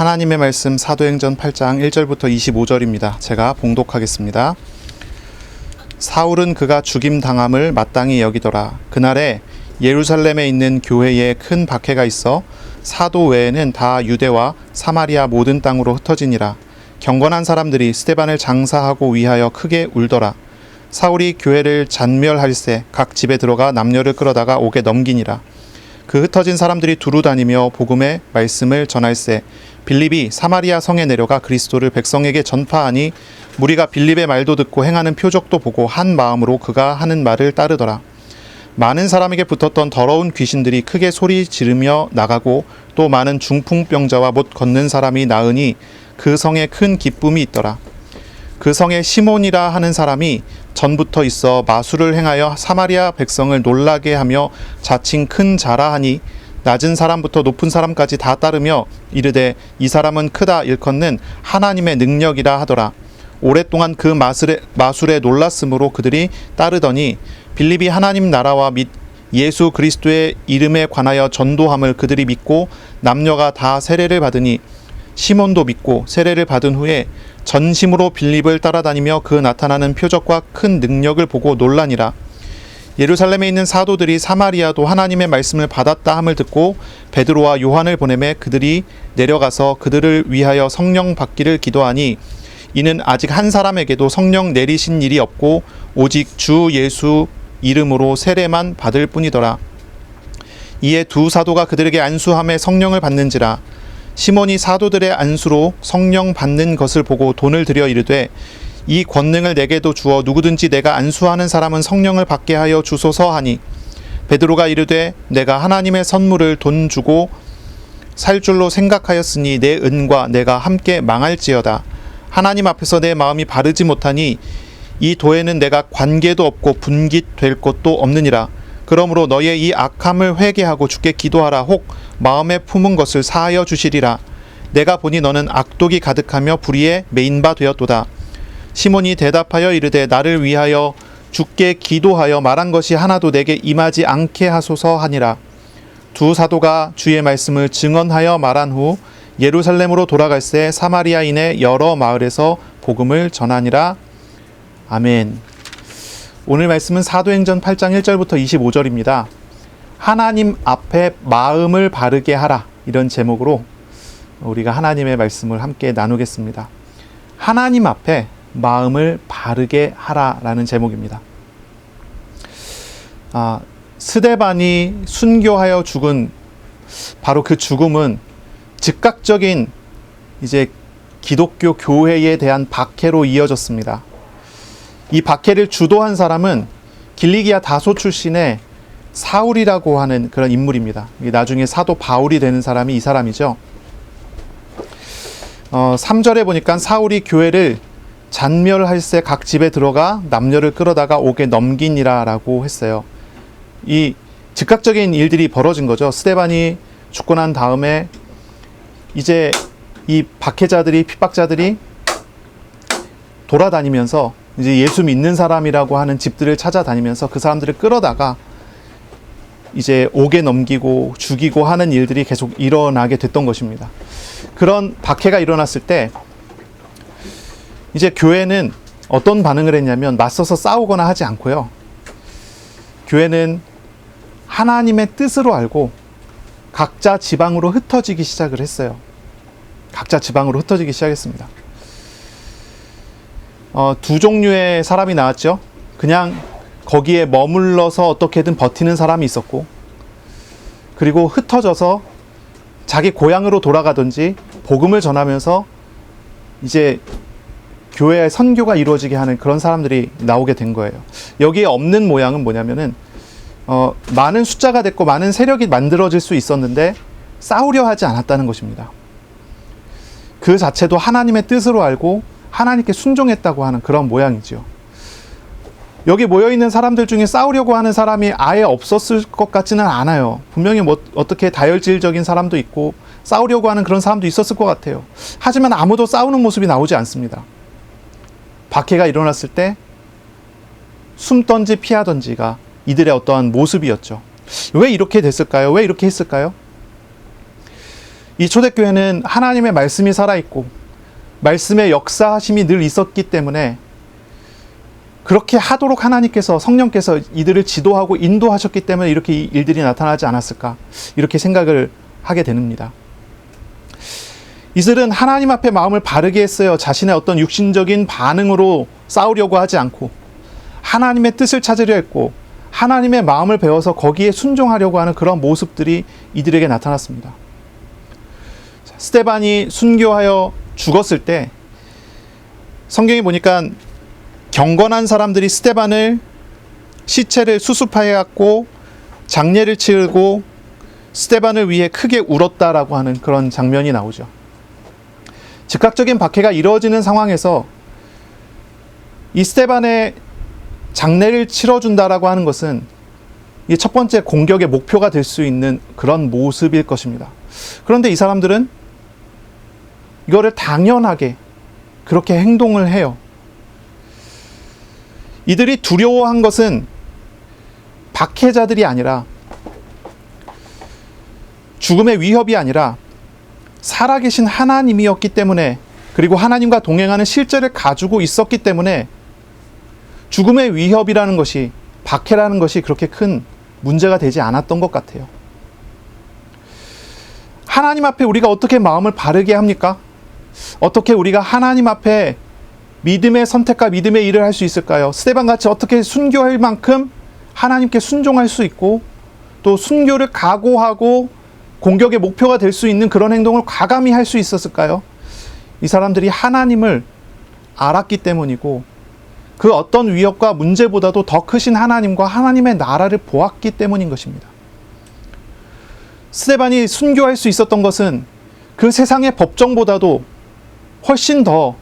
하나님의 말씀 사도행전 8장 1절부터 25절입니다. 제가 봉독하겠습니다. 사울은 그가 죽임당함을 마땅히 여기더라. 그날에 예루살렘에 있는 교회에 큰 박해가 있어 사도 외에는 다 유대와 사마리아 모든 땅으로 흩어지니라. 경건한 사람들이 스데반을 장사하고 위하여 크게 울더라. 사울이 교회를 잔멸할세 각 집에 들어가 남녀를 끌어다가 옥에 넘기니라. 그 흩어진 사람들이 두루 다니며 복음의 말씀을 전할세 빌립이 사마리아 성에 내려가 그리스도를 백성에게 전파하니 무리가 빌립의 말도 듣고 행하는 표적도 보고 한 마음으로 그가 하는 말을 따르더라. 많은 사람에게 붙었던 더러운 귀신들이 크게 소리 지르며 나가고 또 많은 중풍병자와 못 걷는 사람이 나으니 그 성에 큰 기쁨이 있더라. 그 성에 시몬이라 하는 사람이 전부터 있어 마술을 행하여 사마리아 백성을 놀라게 하며 자칭 큰 자라 하니 낮은 사람부터 높은 사람까지 다 따르며 이르되 이 사람은 크다 일컫는 하나님의 능력이라 하더라. 오랫동안 그 마술에 놀랐으므로 그들이 따르더니 빌립이 하나님 나라와 및 예수 그리스도의 이름에 관하여 전도함을 그들이 믿고 남녀가 다 세례를 받으니 시몬도 믿고 세례를 받은 후에 전심으로 빌립을 따라다니며 그 나타나는 표적과 큰 능력을 보고 놀라니라. 예루살렘에 있는 사도들이 사마리아도 하나님의 말씀을 받았다 함을 듣고 베드로와 요한을 보내매 그들이 내려가서 그들을 위하여 성령 받기를 기도하니 이는 아직 한 사람에게도 성령 내리신 일이 없고 오직 주 예수 이름으로 세례만 받을 뿐이더라. 이에 두 사도가 그들에게 안수함에 성령을 받는지라. 시몬이 사도들의 안수로 성령 받는 것을 보고 돈을 들여 이르되 이 권능을 내게도 주어 누구든지 내가 안수하는 사람은 성령을 받게 하여 주소서 하니 베드로가 이르되 내가 하나님의 선물을 돈 주고 살 줄로 생각하였으니 내 은과 내가 함께 망할지어다. 하나님 앞에서 내 마음이 바르지 못하니 이 도에는 내가 관계도 없고 분깃될 것도 없느니라. 그러므로 너의 이 악함을 회개하고 주께 기도하라. 혹 마음에 품은 것을 사하여 주시리라. 내가 보니 너는 악독이 가득하며 불의에 매인 바 되었도다. 시몬이 대답하여 이르되 나를 위하여 주께 기도하여 말한 것이 하나도 내게 임하지 않게 하소서 하니라. 두 사도가 주의 말씀을 증언하여 말한 후 예루살렘으로 돌아갈새 사마리아인의 여러 마을에서 복음을 전하니라. 아멘. 오늘 말씀은 사도행전 8장 1절부터 25절입니다. 하나님 앞에 마음을 바르게 하라, 이런 제목으로 우리가 하나님의 말씀을 함께 나누겠습니다. 하나님 앞에 마음을 바르게 하라라는 제목입니다. 스데반이 순교하여 죽은 바로 그 죽음은 즉각적인 이제 기독교 교회에 대한 박해로 이어졌습니다. 이 박해를 주도한 사람은 길리기아 다소 출신의 사울이라고 하는 그런 인물입니다. 나중에 사도 바울이 되는 사람이 이 사람이죠. 3절에 보니까 사울이 교회를 잔멸할새 각 집에 들어가 남녀를 끌어다가 옥에 넘기니라 라고 했어요. 이 즉각적인 일들이 벌어진 거죠. 스데반이 죽고 난 다음에 이제 이 박해자들이, 핍박자들이 돌아다니면서 이제 예수 믿는 사람이라고 하는 집들을 찾아다니면서 그 사람들을 끌어다가 이제 옥에 넘기고 죽이고 하는 일들이 계속 일어나게 됐던 것입니다. 그런 박해가 일어났을 때 이제 교회는 어떤 반응을 했냐면 맞서서 싸우거나 하지 않고요. 교회는 하나님의 뜻으로 알고 각자 지방으로 흩어지기 시작을 했어요. 각자 지방으로 흩어지기 시작했습니다. 두 종류의 사람이 나왔죠. 그냥 거기에 머물러서 어떻게든 버티는 사람이 있었고, 그리고 흩어져서 자기 고향으로 돌아가든지 복음을 전하면서 이제 교회의 선교가 이루어지게 하는 그런 사람들이 나오게 된 거예요. 여기에 없는 모양은 뭐냐면은 많은 숫자가 됐고 많은 세력이 만들어질 수 있었는데 싸우려 하지 않았다는 것입니다. 그 자체도 하나님의 뜻으로 알고 하나님께 순종했다고 하는 그런 모양이죠. 여기 모여있는 사람들 중에 싸우려고 하는 사람이 아예 없었을 것 같지는 않아요. 분명히 뭐 어떻게 다혈질적인 사람도 있고 싸우려고 하는 그런 사람도 있었을 것 같아요. 하지만 아무도 싸우는 모습이 나오지 않습니다. 박해가 일어났을 때 숨던지 피하던지가 이들의 어떠한 모습이었죠. 왜 이렇게 됐을까요? 왜 이렇게 했을까요? 이 초대교회는 하나님의 말씀이 살아있고 말씀의 역사하심이 늘 있었기 때문에 그렇게 하도록 하나님께서, 성령께서 이들을 지도하고 인도하셨기 때문에 이렇게 이 일들이 나타나지 않았을까, 이렇게 생각을 하게 됩니다. 이들은 하나님 앞에 마음을 바르게 했어요. 자신의 어떤 육신적인 반응으로 싸우려고 하지 않고 하나님의 뜻을 찾으려 했고 하나님의 마음을 배워서 거기에 순종하려고 하는 그런 모습들이 이들에게 나타났습니다. 스데반이 순교하여 죽었을 때 성경에 보니까 경건한 사람들이 스데반을, 시체를 수습하여 갖고 장례를 치르고 스데반을 위해 크게 울었다라고 하는 그런 장면이 나오죠. 즉각적인 박해가 이루어지는 상황에서 이 스데반의 장례를 치러준다라고 하는 것은 이 첫 번째 공격의 목표가 될 수 있는 그런 모습일 것입니다. 그런데 이 사람들은 이거를 당연하게 그렇게 행동을 해요. 이들이 두려워한 것은 박해자들이 아니라, 죽음의 위협이 아니라 살아계신 하나님이었기 때문에, 그리고 하나님과 동행하는 실제를 가지고 있었기 때문에 죽음의 위협이라는 것이, 박해라는 것이 그렇게 큰 문제가 되지 않았던 것 같아요. 하나님 앞에 우리가 어떻게 마음을 바르게 합니까? 어떻게 우리가 하나님 앞에 믿음의 선택과 믿음의 일을 할 수 있을까요? 스데반같이 어떻게 순교할 만큼 하나님께 순종할 수 있고 또 순교를 각오하고 공격의 목표가 될 수 있는 그런 행동을 과감히 할 수 있었을까요? 이 사람들이 하나님을 알았기 때문이고 그 어떤 위협과 문제보다도 더 크신 하나님과 하나님의 나라를 보았기 때문인 것입니다. 스데반이 순교할 수 있었던 것은 그 세상의 법정보다도 훨씬 더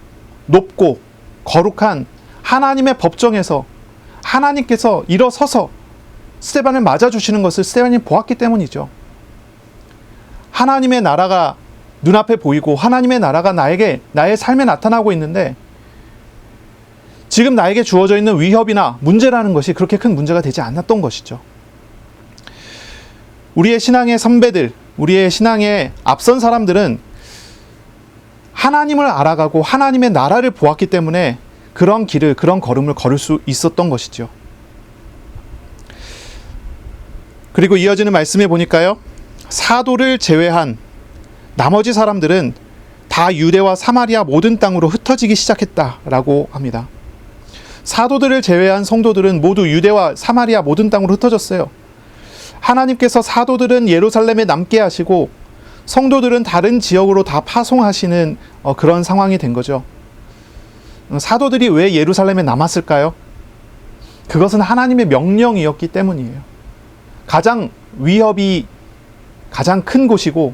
높고 거룩한 하나님의 법정에서 하나님께서 일어서서 스데반을 맞아주시는 것을 스데반이 보았기 때문이죠. 하나님의 나라가 눈앞에 보이고 하나님의 나라가 나의 삶에 나타나고 있는데 지금 나에게 주어져 있는 위협이나 문제라는 것이 그렇게 큰 문제가 되지 않았던 것이죠. 우리의 신앙의 선배들, 우리의 신앙에 앞선 사람들은 하나님을 알아가고 하나님의 나라를 보았기 때문에 그런 길을, 그런 걸음을 걸을 수 있었던 것이죠. 그리고 이어지는 말씀에 보니까요, 사도를 제외한 나머지 사람들은 다 유대와 사마리아 모든 땅으로 흩어지기 시작했다라고 합니다. 사도들을 제외한 성도들은 모두 유대와 사마리아 모든 땅으로 흩어졌어요. 하나님께서 사도들은 예루살렘에 남게 하시고 성도들은 다른 지역으로 다 파송하시는 그런 상황이 된 거죠. 사도들이 왜 예루살렘에 남았을까요? 그것은 하나님의 명령이었기 때문이에요. 가장 위협이 가장 큰 곳이고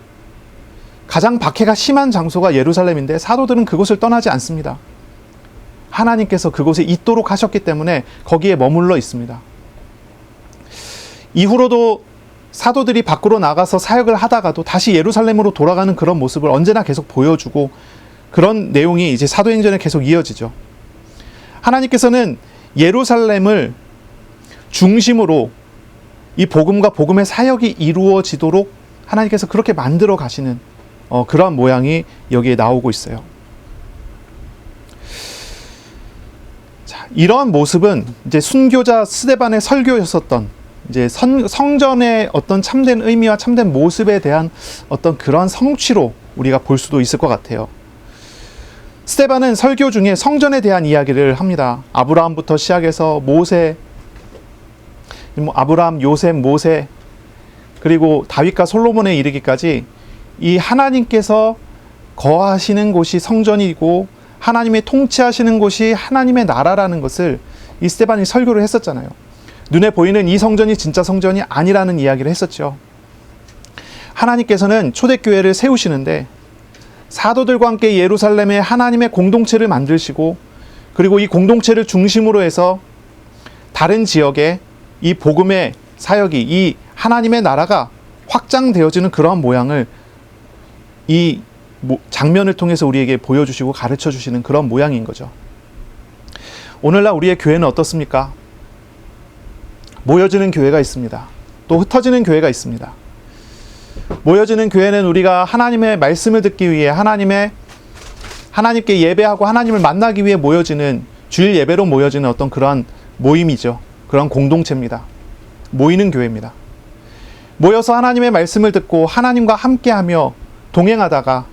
가장 박해가 심한 장소가 예루살렘인데 사도들은 그곳을 떠나지 않습니다. 하나님께서 그곳에 있도록 하셨기 때문에 거기에 머물러 있습니다. 이후로도 사도들이 밖으로 나가서 사역을 하다가도 다시 예루살렘으로 돌아가는 그런 모습을 언제나 계속 보여주고 그런 내용이 이제 사도행전에 계속 이어지죠. 하나님께서는 예루살렘을 중심으로 이 복음과 복음의 사역이 이루어지도록 하나님께서 그렇게 만들어 가시는 그러한 모양이 여기에 나오고 있어요. 자, 이러한 모습은 이제 순교자 스데반의 설교였었던 이제 성전의 어떤 참된 의미와 참된 모습에 대한 어떤 그런 성취로 우리가 볼 수도 있을 것 같아요. 스데반은 설교 중에 성전에 대한 이야기를 합니다. 아브라함부터 시작해서 모세, 아브라함, 요셉, 모세, 그리고 다윗과 솔로몬에 이르기까지 이 하나님께서 거하시는 곳이 성전이고 하나님의 통치하시는 곳이 하나님의 나라라는 것을 이 스데반이 설교를 했었잖아요. 눈에 보이는 이 성전이 진짜 성전이 아니라는 이야기를 했었죠. 하나님께서는 초대교회를 세우시는데 사도들과 함께 예루살렘에 하나님의 공동체를 만드시고 그리고 이 공동체를 중심으로 해서 다른 지역에 이 복음의 사역이, 이 하나님의 나라가 확장되어지는 그러한 모양을 이 장면을 통해서 우리에게 보여주시고 가르쳐 주시는 그런 모양인 거죠. 오늘날 우리의 교회는 어떻습니까? 모여지는 교회가 있습니다. 또 흩어지는 교회가 있습니다. 모여지는 교회는 우리가 하나님의 말씀을 듣기 위해 하나님께 예배하고 하나님을 만나기 위해 모여지는, 주일 예배로 모여지는 어떤 그런 모임이죠. 그런 공동체입니다. 모이는 교회입니다. 모여서 하나님의 말씀을 듣고 하나님과 함께하며 동행하다가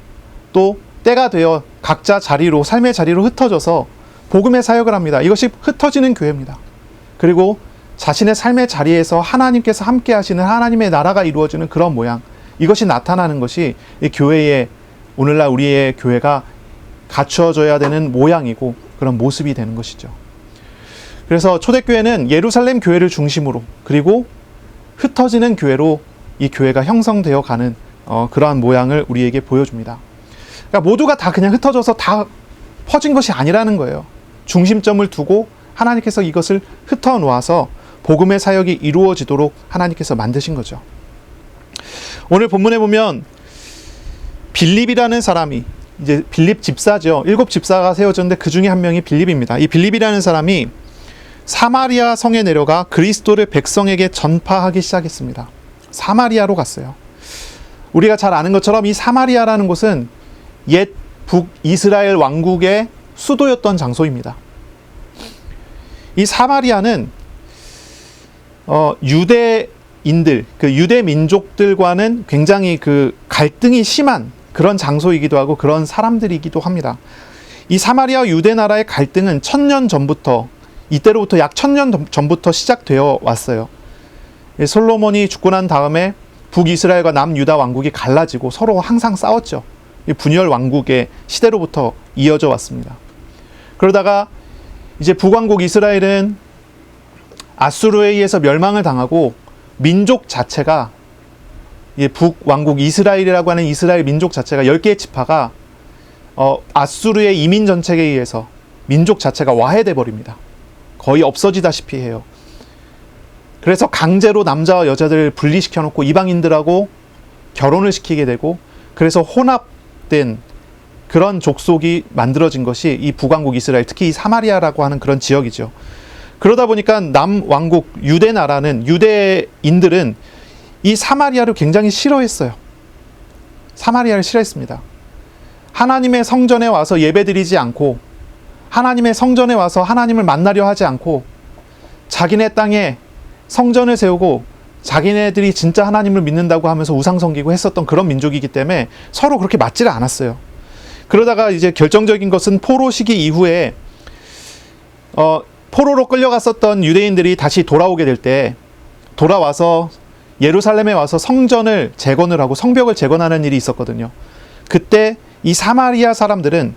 또 때가 되어 각자 자리로, 삶의 자리로 흩어져서 복음의 사역을 합니다. 이것이 흩어지는 교회입니다. 그리고 자신의 삶의 자리에서 하나님께서 함께 하시는 하나님의 나라가 이루어지는 그런 모양, 이것이 나타나는 것이 이 교회의, 오늘날 우리의 교회가 갖추어져야 되는 모양이고 그런 모습이 되는 것이죠. 그래서 초대교회는 예루살렘 교회를 중심으로, 그리고 흩어지는 교회로 이 교회가 형성되어 가는 그러한 모양을 우리에게 보여줍니다. 그러니까 모두가 다 그냥 흩어져서 다 퍼진 것이 아니라는 거예요. 중심점을 두고 하나님께서 이것을 흩어 놓아서 복음의 사역이 이루어지도록 하나님께서 만드신 거죠. 오늘 본문에 보면 빌립이라는 사람이, 이제 빌립 집사죠. 7 집사가 세워졌는데 그 중에 한 명이 빌립입니다. 이 빌립이라는 사람이 사마리아 성에 내려가 그리스도를 백성에게 전파하기 시작했습니다. 사마리아로 갔어요. 우리가 잘 아는 것처럼 이 사마리아라는 곳은 옛 북이스라엘 왕국의 수도였던 장소입니다. 이 사마리아는 유대인들, 그 유대 민족들과는 굉장히 그 갈등이 심한 그런 장소이기도 하고 그런 사람들이기도 합니다. 이 사마리아 유대 나라의 갈등은 1000년 전부터, 이때로부터 약 1000년 전부터 시작되어 왔어요. 솔로몬이 죽고 난 다음에 북이스라엘과 남유다 왕국이 갈라지고 서로 항상 싸웠죠. 분열 왕국의 시대로부터 이어져 왔습니다. 그러다가 이제 북왕국 이스라엘은 아수르에 의해서 멸망을 당하고 민족 자체가, 북왕국 이스라엘이라고 하는 이스라엘 민족 자체가 10개의 지파가 아수르의 이민 정책에 의해서 민족 자체가 와해돼 버립니다. 거의 없어지다시피 해요. 그래서 강제로 남자와 여자들을 분리시켜 놓고 이방인들하고 결혼을 시키게 되고, 그래서 혼합된 그런 족속이 만들어진 것이 이 북왕국 이스라엘, 특히 이 사마리아라고 하는 그런 지역이죠. 그러다 보니까 남왕국 유대 나라는, 유대인들은 이 사마리아를 굉장히 싫어했어요. 사마리아를 싫어했습니다. 하나님의 성전에 와서 예배드리지 않고, 하나님의 성전에 와서 하나님을 만나려 하지 않고, 자기네 땅에 성전을 세우고 자기네들이 진짜 하나님을 믿는다고 하면서 우상 섬기고 했었던 그런 민족이기 때문에 서로 그렇게 맞지를 않았어요. 그러다가 이제 결정적인 것은 포로 시기 이후에 포로로 끌려갔었던 유대인들이 다시 돌아오게 될 때, 돌아와서 예루살렘에 와서 성전을 재건을 하고 성벽을 재건하는 일이 있었거든요. 그때 이 사마리아 사람들은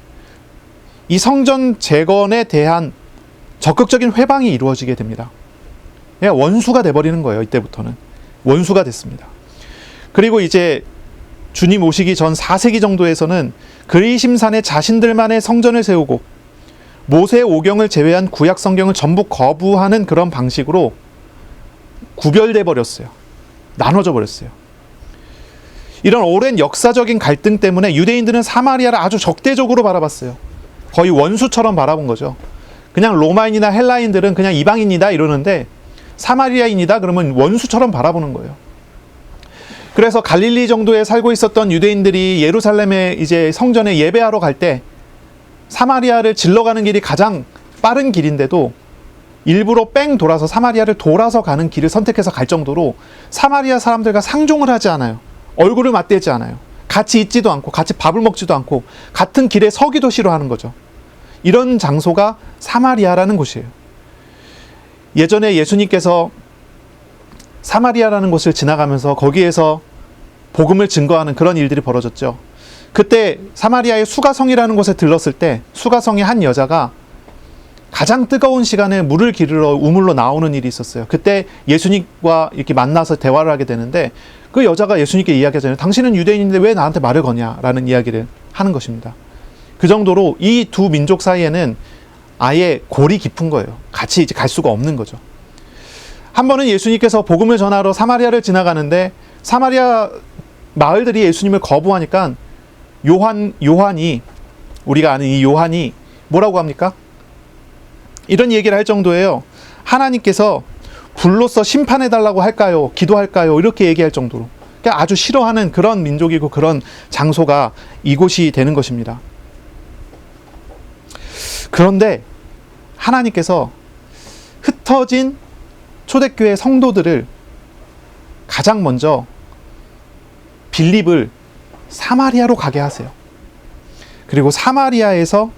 이 성전 재건에 대한 적극적인 회방이 이루어지게 됩니다. 원수가 돼버리는 거예요. 이때부터는 원수가 됐습니다. 그리고 이제 주님 오시기 전 4세기 정도에서는 그리심산에 자신들만의 성전을 세우고 모세 오경을 제외한 구약 성경을 전부 거부하는 그런 방식으로 구별돼 버렸어요. 나눠져 버렸어요. 이런 오랜 역사적인 갈등 때문에 유대인들은 사마리아를 아주 적대적으로 바라봤어요. 거의 원수처럼 바라본 거죠. 그냥 로마인이나 헬라인들은 그냥 이방인이다 이러는데, 사마리아인이다 그러면 원수처럼 바라보는 거예요. 그래서 갈릴리 정도에 살고 있었던 유대인들이 예루살렘에 이제 성전에 예배하러 갈 때 사마리아를 질러가는 길이 가장 빠른 길인데도 일부러 뺑 돌아서 사마리아를 돌아서 가는 길을 선택해서 갈 정도로 사마리아 사람들과 상종을 하지 않아요. 얼굴을 맞대지 않아요. 같이 있지도 않고 같이 밥을 먹지도 않고 같은 길에 서기도 싫어하는 거죠. 이런 장소가 사마리아라는 곳이에요. 예전에 예수님께서 사마리아라는 곳을 지나가면서 거기에서 복음을 증거하는 그런 일들이 벌어졌죠. 그때 사마리아의 수가성이라는 곳에 들렀을 때 수가성의 한 여자가 가장 뜨거운 시간에 물을 기르러 우물로 나오는 일이 있었어요. 그때 예수님과 이렇게 만나서 대화를 하게 되는데, 그 여자가 예수님께 이야기하잖아요. 당신은 유대인인데 왜 나한테 말을 거냐라는 이야기를 하는 것입니다. 그 정도로 이 두 민족 사이에는 아예 골이 깊은 거예요. 같이 이제 갈 수가 없는 거죠. 한 번은 예수님께서 복음을 전하러 사마리아를 지나가는데 사마리아 마을들이 예수님을 거부하니까 요한이, 우리가 아는 이 요한이 뭐라고 합니까? 이런 얘기를 할 정도예요. 하나님께서 불로써 심판해달라고 할까요? 기도할까요? 이렇게 얘기할 정도로 그러니까 아주 싫어하는 그런 민족이고 그런 장소가 이곳이 되는 것입니다. 그런데 하나님께서 흩어진 초대교회 성도들을 가장 먼저 빌립을 사마리아로 가게 하세요. 그리고 사마리아에서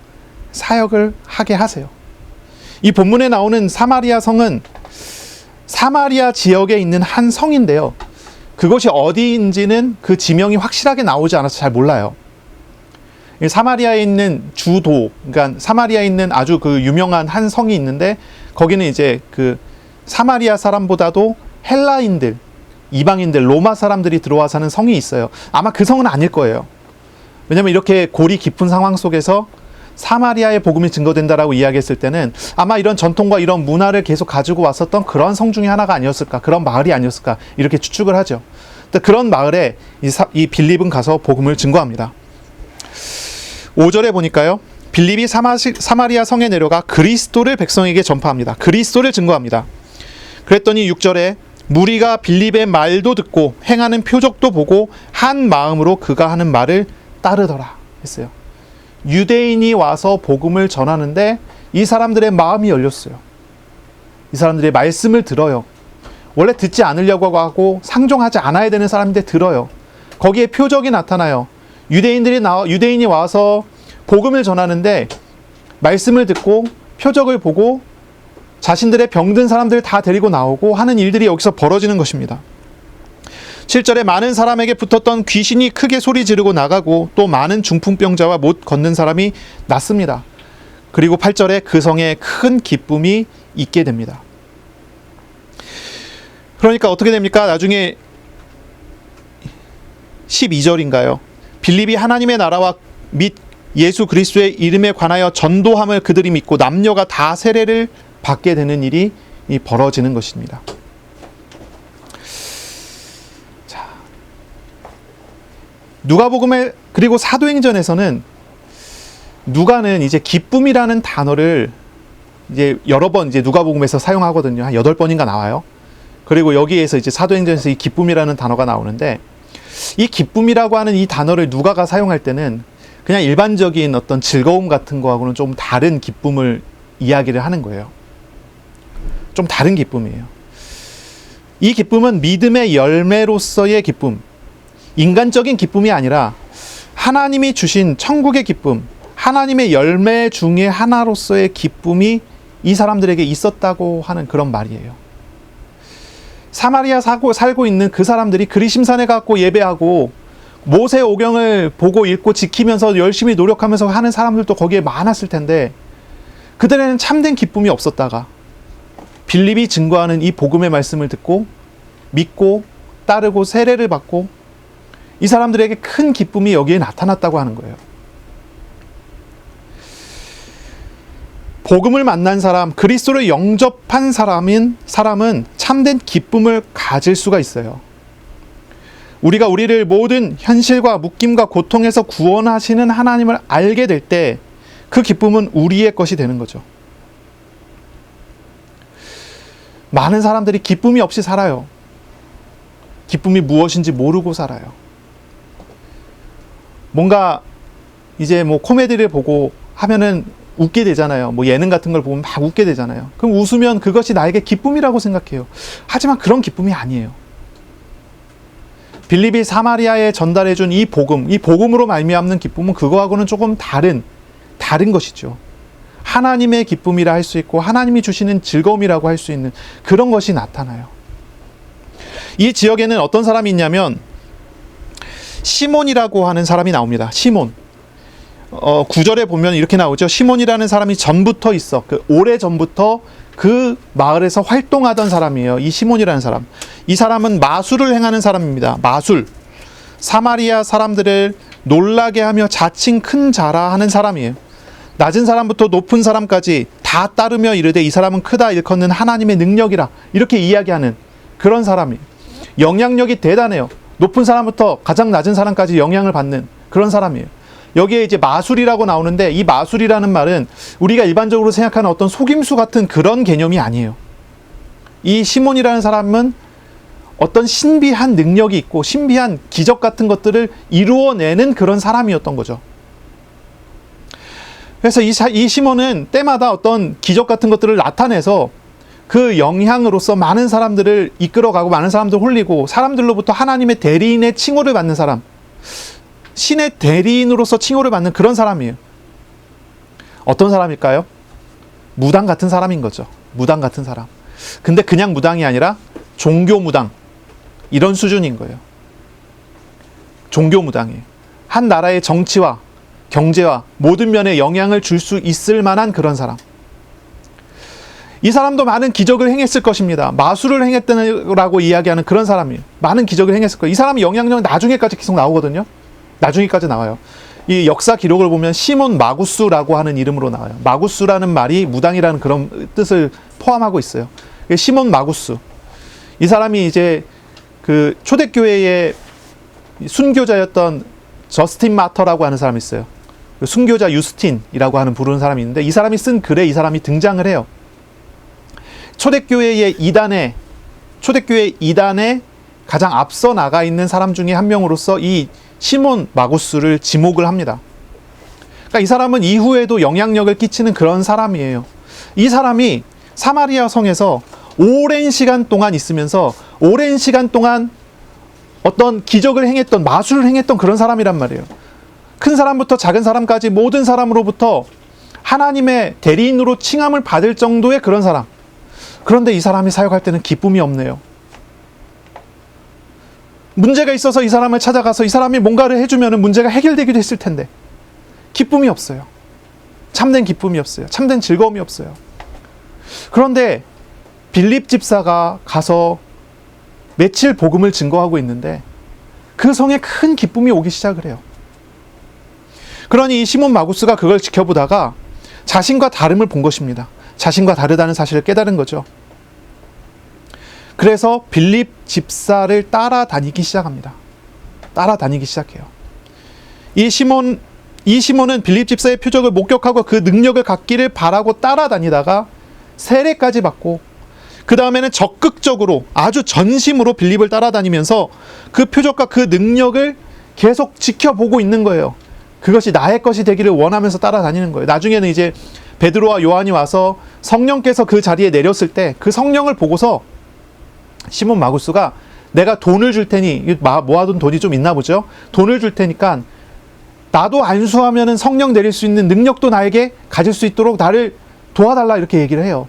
사역을 하게 하세요. 이 본문에 나오는 사마리아 성은 사마리아 지역에 있는 한 성인데요. 그것이 어디인지는 그 지명이 확실하게 나오지 않아서 잘 몰라요. 사마리아에 있는 주도, 그러니까 사마리아에 있는 아주 그 유명한 한 성이 있는데 거기는 이제 그 사마리아 사람보다도 헬라인들, 이방인들, 로마 사람들이 들어와 사는 성이 있어요. 아마 그 성은 아닐 거예요. 왜냐면 이렇게 골이 깊은 상황 속에서 사마리아의 복음이 증거된다라고 이야기했을 때는 아마 이런 전통과 이런 문화를 계속 가지고 왔었던 그런 성 중에 하나가 아니었을까, 그런 마을이 아니었을까 이렇게 추측을 하죠. 그런 마을에 이 빌립은 가서 복음을 증거합니다. 5절에 보니까요, 빌립이 사마리아 성에 내려가 그리스도를 백성에게 전파합니다. 그리스도를 증거합니다. 그랬더니 6절에 무리가 빌립의 말도 듣고 행하는 표적도 보고 한 마음으로 그가 하는 말을 따르더라 했어요. 유대인이 와서 복음을 전하는데 이 사람들의 마음이 열렸어요. 이 사람들의 말씀을 들어요. 원래 듣지 않으려고 하고 상종하지 않아야 되는 사람인데 들어요. 거기에 표적이 나타나요. 유대인이 와서 복음을 전하는데 말씀을 듣고 표적을 보고 자신들의 병든 사람들을 다 데리고 나오고 하는 일들이 여기서 벌어지는 것입니다. 7절에 많은 사람에게 붙었던 귀신이 크게 소리 지르고 나가고 또 많은 중풍병자와 못 걷는 사람이 낫습니다. 그리고 8절에 그 성에 큰 기쁨이 있게 됩니다. 그러니까 어떻게 됩니까? 나중에 12절인가요? 빌립이 하나님의 나라와 및 예수 그리스도의 이름에 관하여 전도함을 그들이 믿고 남녀가 다 세례를 받게 되는 일이 벌어지는 것입니다. 누가복음에 그리고 사도행전에서는 누가는 이제 기쁨이라는 단어를 이제 여러 번 이제 누가복음에서 사용하거든요. 한 8번인가 나와요. 그리고 여기에서 이제 사도행전에서 이 기쁨이라는 단어가 나오는데 이 기쁨이라고 하는 이 단어를 누가가 사용할 때는 그냥 일반적인 어떤 즐거움 같은 거하고는 좀 다른 기쁨을 이야기를 하는 거예요. 좀 다른 기쁨이에요. 이 기쁨은 믿음의 열매로서의 기쁨, 인간적인 기쁨이 아니라 하나님이 주신 천국의 기쁨, 하나님의 열매 중에 하나로서의 기쁨이 이 사람들에게 있었다고 하는 그런 말이에요. 사마리아 살고 있는 그 사람들이 그리심산에 가고 예배하고 모세 오경을 보고 읽고 지키면서 열심히 노력하면서 하는 사람들도 거기에 많았을 텐데 그들에는 참된 기쁨이 없었다가 빌립이 증거하는 이 복음의 말씀을 듣고 믿고 따르고 세례를 받고 이 사람들에게 큰 기쁨이 여기에 나타났다고 하는 거예요. 복음을 만난 사람, 그리스도를 영접한 사람은 참된 기쁨을 가질 수가 있어요. 우리가 우리를 모든 현실과 묶임과 고통에서 구원하시는 하나님을 알게 될 때 그 기쁨은 우리의 것이 되는 거죠. 많은 사람들이 기쁨이 없이 살아요. 기쁨이 무엇인지 모르고 살아요. 뭔가 이제 뭐 코미디를 보고 하면은 웃게 되잖아요. 뭐 예능 같은 걸 보면 막 웃게 되잖아요. 그럼 웃으면 그것이 나에게 기쁨이라고 생각해요. 하지만 그런 기쁨이 아니에요. 빌립이 사마리아에 전달해준 이 복음으로 말미암는 기쁨은 그거하고는 조금 다른 것이죠. 하나님의 기쁨이라 할 수 있고 하나님이 주시는 즐거움이라고 할 수 있는 그런 것이 나타나요. 이 지역에는 어떤 사람이 있냐면 시몬이라고 하는 사람이 나옵니다. 시몬. 9절에 보면 이렇게 나오죠. 시몬이라는 사람이 전부터 있어. 오래 전부터 그 마을에서 활동하던 사람이에요. 이 시몬이라는 사람. 이 사람은 마술을 행하는 사람입니다. 마술. 사마리아 사람들을 놀라게 하며 자칭 큰 자라 하는 사람이에요. 낮은 사람부터 높은 사람까지 다 따르며 이르되 이 사람은 크다 일컫는 하나님의 능력이라 이렇게 이야기하는 그런 사람이에요. 영향력이 대단해요. 높은 사람부터 가장 낮은 사람까지 영향을 받는 그런 사람이에요. 여기에 이제 마술이라고 나오는데 이 마술이라는 말은 우리가 일반적으로 생각하는 어떤 속임수 같은 그런 개념이 아니에요. 이 시몬이라는 사람은 어떤 신비한 능력이 있고 신비한 기적 같은 것들을 이루어내는 그런 사람이었던 거죠. 그래서 이 시몬은 때마다 어떤 기적 같은 것들을 나타내서 그 영향으로서 많은 사람들을 이끌어가고 많은 사람들을 홀리고 사람들로부터 하나님의 대리인의 칭호를 받는 사람, 신의 대리인으로서 칭호를 받는 그런 사람이에요. 어떤 사람일까요? 무당 같은 사람인 거죠. 무당 같은 사람. 근데 그냥 무당이 아니라 종교 무당, 이런 수준인 거예요. 종교 무당이에요. 한 나라의 정치와 경제와 모든 면에 영향을 줄 수 있을 만한 그런 사람. 이 사람도 많은 기적을 행했을 것입니다. 마술을 행했다고 이야기하는 그런 사람이에요. 많은 기적을 행했을 거예요. 이 사람의 영향력은 나중에까지 계속 나오거든요. 나중에까지 나와요. 이 역사 기록을 보면 시몬 마구스라고 하는 이름으로 나와요. 마구스라는 말이 무당이라는 그런 뜻을 포함하고 있어요. 시몬 마구스. 이 사람이 이제 그 초대교회의 순교자였던 저스틴 마터라고 하는 사람이 있어요. 순교자 유스틴이라고 하는 부르는 사람이 있는데 이 사람이 쓴 글에 이 사람이 등장을 해요. 초대교회 이단에 가장 앞서 나가 있는 사람 중에 한 명으로서 이 시몬 마구스를 지목을 합니다. 그러니까 이 사람은 이후에도 영향력을 끼치는 그런 사람이에요. 이 사람이 사마리아 성에서 오랜 시간 동안 있으면서 오랜 시간 동안 어떤 기적을 행했던, 마술을 행했던 그런 사람이란 말이에요. 큰 사람부터 작은 사람까지 모든 사람으로부터 하나님의 대리인으로 칭함을 받을 정도의 그런 사람. 그런데 이 사람이 사역할 때는 기쁨이 없네요. 문제가 있어서 이 사람을 찾아가서 이 사람이 뭔가를 해주면 문제가 해결되기도 했을 텐데 기쁨이 없어요. 참된 기쁨이 없어요. 참된 즐거움이 없어요. 그런데 빌립 집사가 가서 며칠 복음을 증거하고 있는데 그 성에 큰 기쁨이 오기 시작을 해요. 그러니 이 시몬 마구스가 그걸 지켜보다가 자신과 다름을 본 것입니다. 자신과 다르다는 사실을 깨달은 거죠. 그래서 빌립 집사를 따라다니기 시작합니다. 따라다니기 시작해요. 이 시몬은 빌립 집사의 표적을 목격하고 그 능력을 갖기를 바라고 따라다니다가 세례까지 받고 그 다음에는 적극적으로 아주 전심으로 빌립을 따라다니면서 그 표적과 그 능력을 계속 지켜보고 있는 거예요. 그것이 나의 것이 되기를 원하면서 따라다니는 거예요. 나중에는 이제 베드로와 요한이 와서 성령께서 그 자리에 내렸을 때 그 성령을 보고서 시몬 마구스가 내가 돈을 줄 테니, 모아둔 돈이 좀 있나 보죠. 돈을 줄 테니까 나도 안수하면 성령 내릴 수 있는 능력도 나에게 가질 수 있도록 나를 도와달라, 이렇게 얘기를 해요.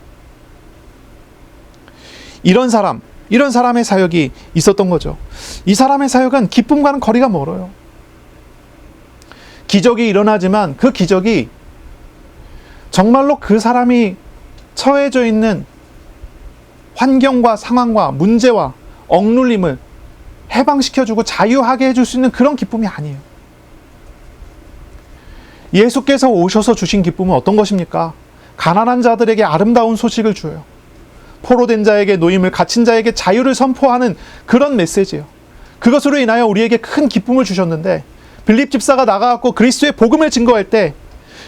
이런 사람의 사역이 있었던 거죠. 이 사람의 사역은 기쁨과는 거리가 멀어요. 기적이 일어나지만 그 기적이 정말로 그 사람이 처해져 있는 환경과 상황과 문제와 억눌림을 해방시켜주고 자유하게 해줄 수 있는 그런 기쁨이 아니에요. 예수께서 오셔서 주신 기쁨은 어떤 것입니까? 가난한 자들에게 아름다운 소식을 줘요. 포로된 자에게 노임을, 갇힌 자에게 자유를 선포하는 그런 메시지예요. 그것으로 인하여 우리에게 큰 기쁨을 주셨는데 빌립 집사가 나가갖고 그리스도의 복음을 증거할 때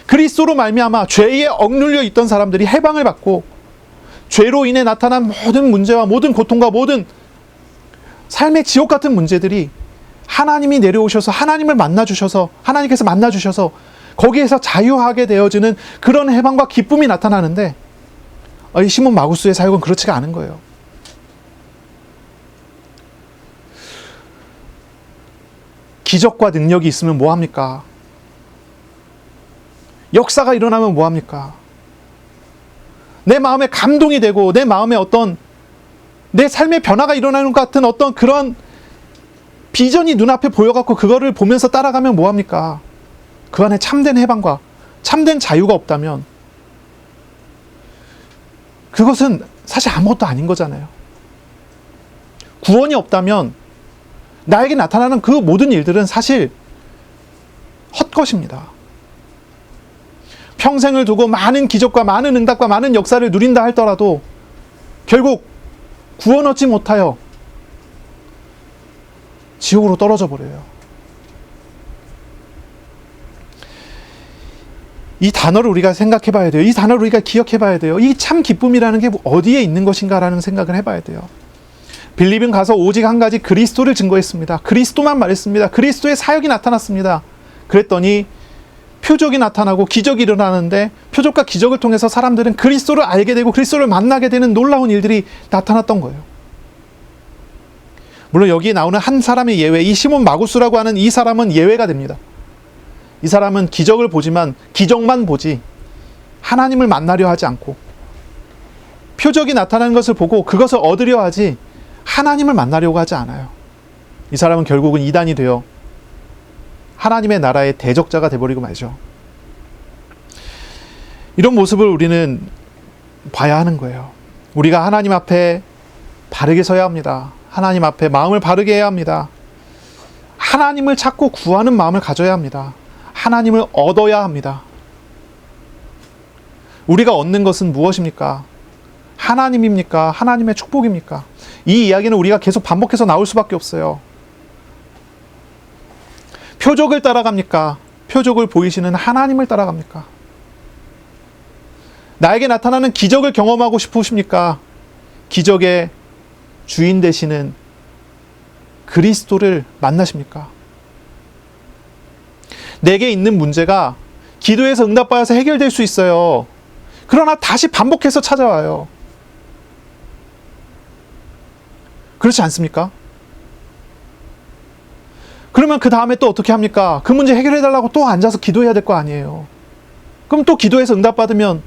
그리스도로 말미암아 죄에 억눌려 있던 사람들이 해방을 받고 죄로 인해 나타난 모든 문제와 모든 고통과 모든 삶의 지옥 같은 문제들이 하나님이 내려오셔서 하나님을 만나주셔서 하나님께서 만나주셔서 거기에서 자유하게 되어지는 그런 해방과 기쁨이 나타나는데 이 시몬 마구스의 사역은 그렇지가 않은 거예요. 기적과 능력이 있으면 뭐합니까? 역사가 일어나면 뭐합니까? 내 마음에 감동이 되고 내 마음에 어떤 내 삶의 변화가 일어나는 것 같은 어떤 그런 비전이 눈앞에 보여갖고 그거를 보면서 따라가면 뭐합니까? 그 안에 참된 해방과 참된 자유가 없다면 그것은 사실 아무것도 아닌 거잖아요. 구원이 없다면 나에게 나타나는 그 모든 일들은 사실 헛것입니다. 평생을 두고 많은 기적과 많은 응답과 많은 역사를 누린다 할더라도 결국 구원 얻지 못하여 지옥으로 떨어져 버려요. 이 단어를 우리가 생각해 봐야 돼요. 이 단어를 우리가 기억해 봐야 돼요. 이 참 기쁨이라는 게 어디에 있는 것인가라는 생각을 해 봐야 돼요. 빌립은 가서 오직 한 가지 그리스도를 증거했습니다. 그리스도만 말했습니다. 그리스도의 사역이 나타났습니다. 그랬더니 표적이 나타나고 기적이 일어나는데 표적과 기적을 통해서 사람들은 그리스도를 알게 되고 그리스도를 만나게 되는 놀라운 일들이 나타났던 거예요. 물론 여기에 나오는 한 사람의 예외, 이 시몬 마구스라고 하는 이 사람은 예외가 됩니다. 이 사람은 기적을 보지만 기적만 보지 하나님을 만나려 하지 않고 표적이 나타나는 것을 보고 그것을 얻으려 하지 하나님을 만나려고 하지 않아요. 이 사람은 결국은 이단이 되어 하나님의 나라의 대적자가 되어버리고 말죠. 이런 모습을 우리는 봐야 하는 거예요. 우리가 하나님 앞에 바르게 서야 합니다. 하나님 앞에 마음을 바르게 해야 합니다. 하나님을 찾고 구하는 마음을 가져야 합니다. 하나님을 얻어야 합니다. 우리가 얻는 것은 무엇입니까? 하나님입니까? 하나님의 축복입니까? 이 이야기는 우리가 계속 반복해서 나올 수밖에 없어요. 표적을 따라갑니까? 표적을 보이시는 하나님을 따라갑니까? 나에게 나타나는 기적을 경험하고 싶으십니까? 기적의 주인 되시는 그리스도를 만나십니까? 내게 있는 문제가 기도해서 응답받아서 해결될 수 있어요. 그러나 다시 반복해서 찾아와요. 그렇지 않습니까? 그러면 그 다음에 또 어떻게 합니까? 그 문제 해결해달라고 또 앉아서 기도해야 될 거 아니에요. 그럼 또 기도해서 응답받으면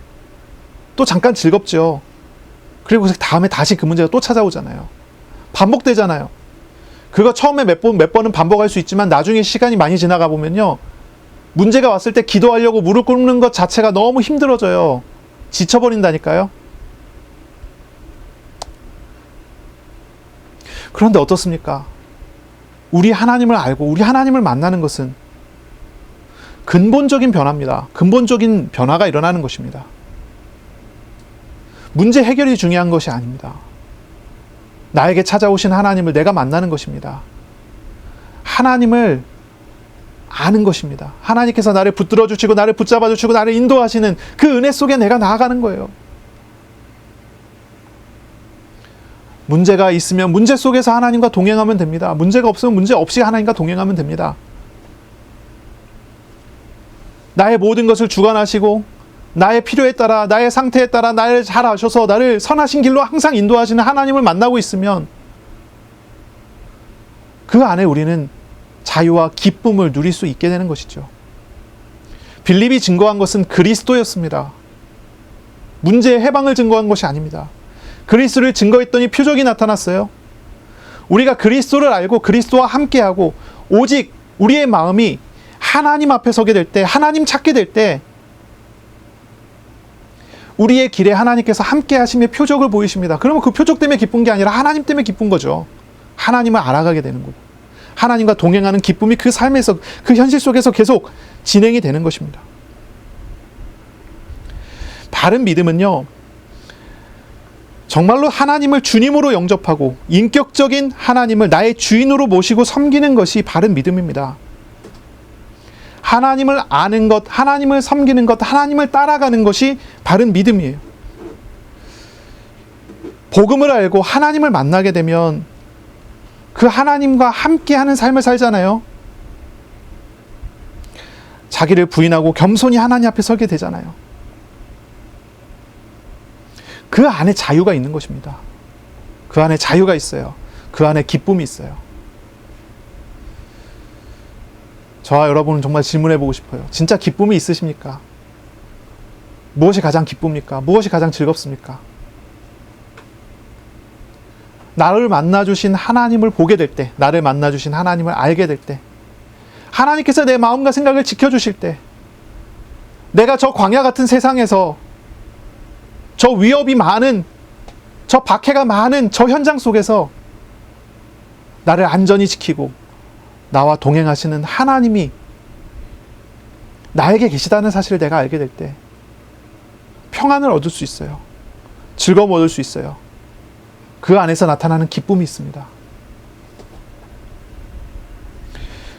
또 잠깐 즐겁죠. 그리고 다음에 다시 그 문제가 또 찾아오잖아요. 반복되잖아요. 그거 처음에 몇 번은 반복할 수 있지만 나중에 시간이 많이 지나가 보면요. 문제가 왔을 때 기도하려고 무릎 꿇는 것 자체가 너무 힘들어져요. 지쳐버린다니까요. 그런데 어떻습니까? 우리 하나님을 알고 우리 하나님을 만나는 것은 근본적인 변화입니다. 근본적인 변화가 일어나는 것입니다. 문제 해결이 중요한 것이 아닙니다. 나에게 찾아오신 하나님을 내가 만나는 것입니다. 하나님을 아는 것입니다. 하나님께서 나를 붙들어 주시고 나를 붙잡아 주시고 나를 인도하시는 그 은혜 속에 내가 나아가는 거예요. 문제가 있으면 문제 속에서 하나님과 동행하면 됩니다. 문제가 없으면 문제 없이 하나님과 동행하면 됩니다. 나의 모든 것을 주관하시고 나의 필요에 따라 나의 상태에 따라 나를 잘 아셔서 나를 선하신 길로 항상 인도하시는 하나님을 만나고 있으면 그 안에 우리는 자유와 기쁨을 누릴 수 있게 되는 것이죠. 빌립이 증거한 것은 그리스도였습니다. 문제의 해방을 증거한 것이 아닙니다. 그리스도를 증거했더니 표적이 나타났어요. 우리가 그리스도를 알고 그리스도와 함께하고 오직 우리의 마음이 하나님 앞에 서게 될 때, 하나님 찾게 될 때 우리의 길에 하나님께서 함께 하심의 표적을 보이십니다. 그러면 그 표적 때문에 기쁜 게 아니라 하나님 때문에 기쁜 거죠. 하나님을 알아가게 되는 거고 하나님과 동행하는 기쁨이 그 삶에서 그 현실 속에서 계속 진행이 되는 것입니다. 바른 믿음은요, 정말로 하나님을 주님으로 영접하고 인격적인 하나님을 나의 주인으로 모시고 섬기는 것이 바른 믿음입니다. 하나님을 아는 것, 하나님을 섬기는 것, 하나님을 따라가는 것이 바른 믿음이에요. 복음을 알고 하나님을 만나게 되면 그 하나님과 함께하는 삶을 살잖아요. 자기를 부인하고 겸손히 하나님 앞에 서게 되잖아요. 그 안에 자유가 있는 것입니다. 그 안에 자유가 있어요. 그 안에 기쁨이 있어요. 저와 여러분은 정말 질문해 보고 싶어요. 진짜 기쁨이 있으십니까? 무엇이 가장 기쁩니까? 무엇이 가장 즐겁습니까? 나를 만나주신 하나님을 보게 될 때, 나를 만나주신 하나님을 알게 될 때, 하나님께서 내 마음과 생각을 지켜주실 때, 내가 저 광야 같은 세상에서 저 위협이 많은, 저 박해가 많은 저 현장 속에서 나를 안전히 지키고 나와 동행하시는 하나님이 나에게 계시다는 사실을 내가 알게 될 때 평안을 얻을 수 있어요. 즐거움을 얻을 수 있어요. 그 안에서 나타나는 기쁨이 있습니다.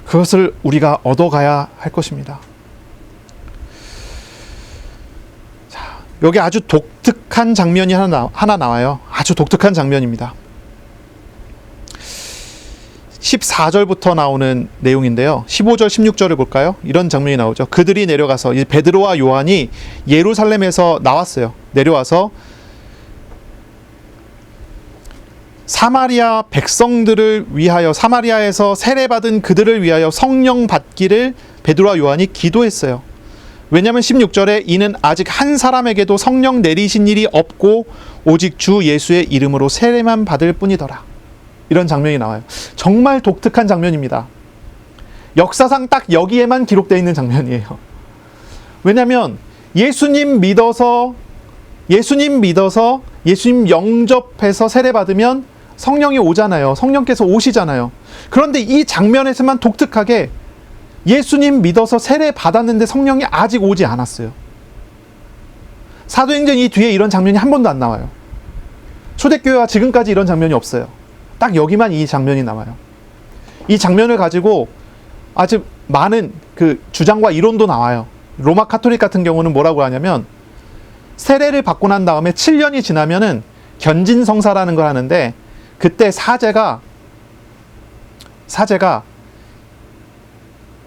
그것을 우리가 얻어가야 할 것입니다. 자, 여기 아주 독특한 장면이 하나 나와요. 아주 독특한 장면입니다. 14절부터 나오는 내용인데요. 15절, 16절을 볼까요? 이런 장면이 나오죠. 그들이 내려가서, 이제 베드로와 요한이 예루살렘에서 나왔어요. 내려와서 사마리아 백성들을 위하여, 사마리아에서 세례받은 그들을 위하여 성령 받기를 베드로와 요한이 기도했어요. 왜냐하면 16절에 이는 아직 한 사람에게도 성령 내리신 일이 없고 오직 주 예수의 이름으로 세례만 받을 뿐이더라. 이런 장면이 나와요. 정말 독특한 장면입니다. 역사상 딱 여기에만 기록되어 있는 장면이에요. 왜냐하면 예수님 믿어서 예수님 영접해서 세례받으면 성령이 오잖아요. 성령께서 오시잖아요. 그런데 이 장면에서만 독특하게 예수님 믿어서 세례 받았는데 성령이 아직 오지 않았어요. 사도행전 이 뒤에 이런 장면이 한 번도 안 나와요. 초대교회와 지금까지 이런 장면이 없어요. 딱 여기만 이 장면이 나와요. 이 장면을 가지고 아주 많은 그 주장과 이론도 나와요. 로마 카톨릭 같은 경우는 뭐라고 하냐면 세례를 받고 난 다음에 7년이 지나면은 견진성사라는 걸 하는데, 그때 사제가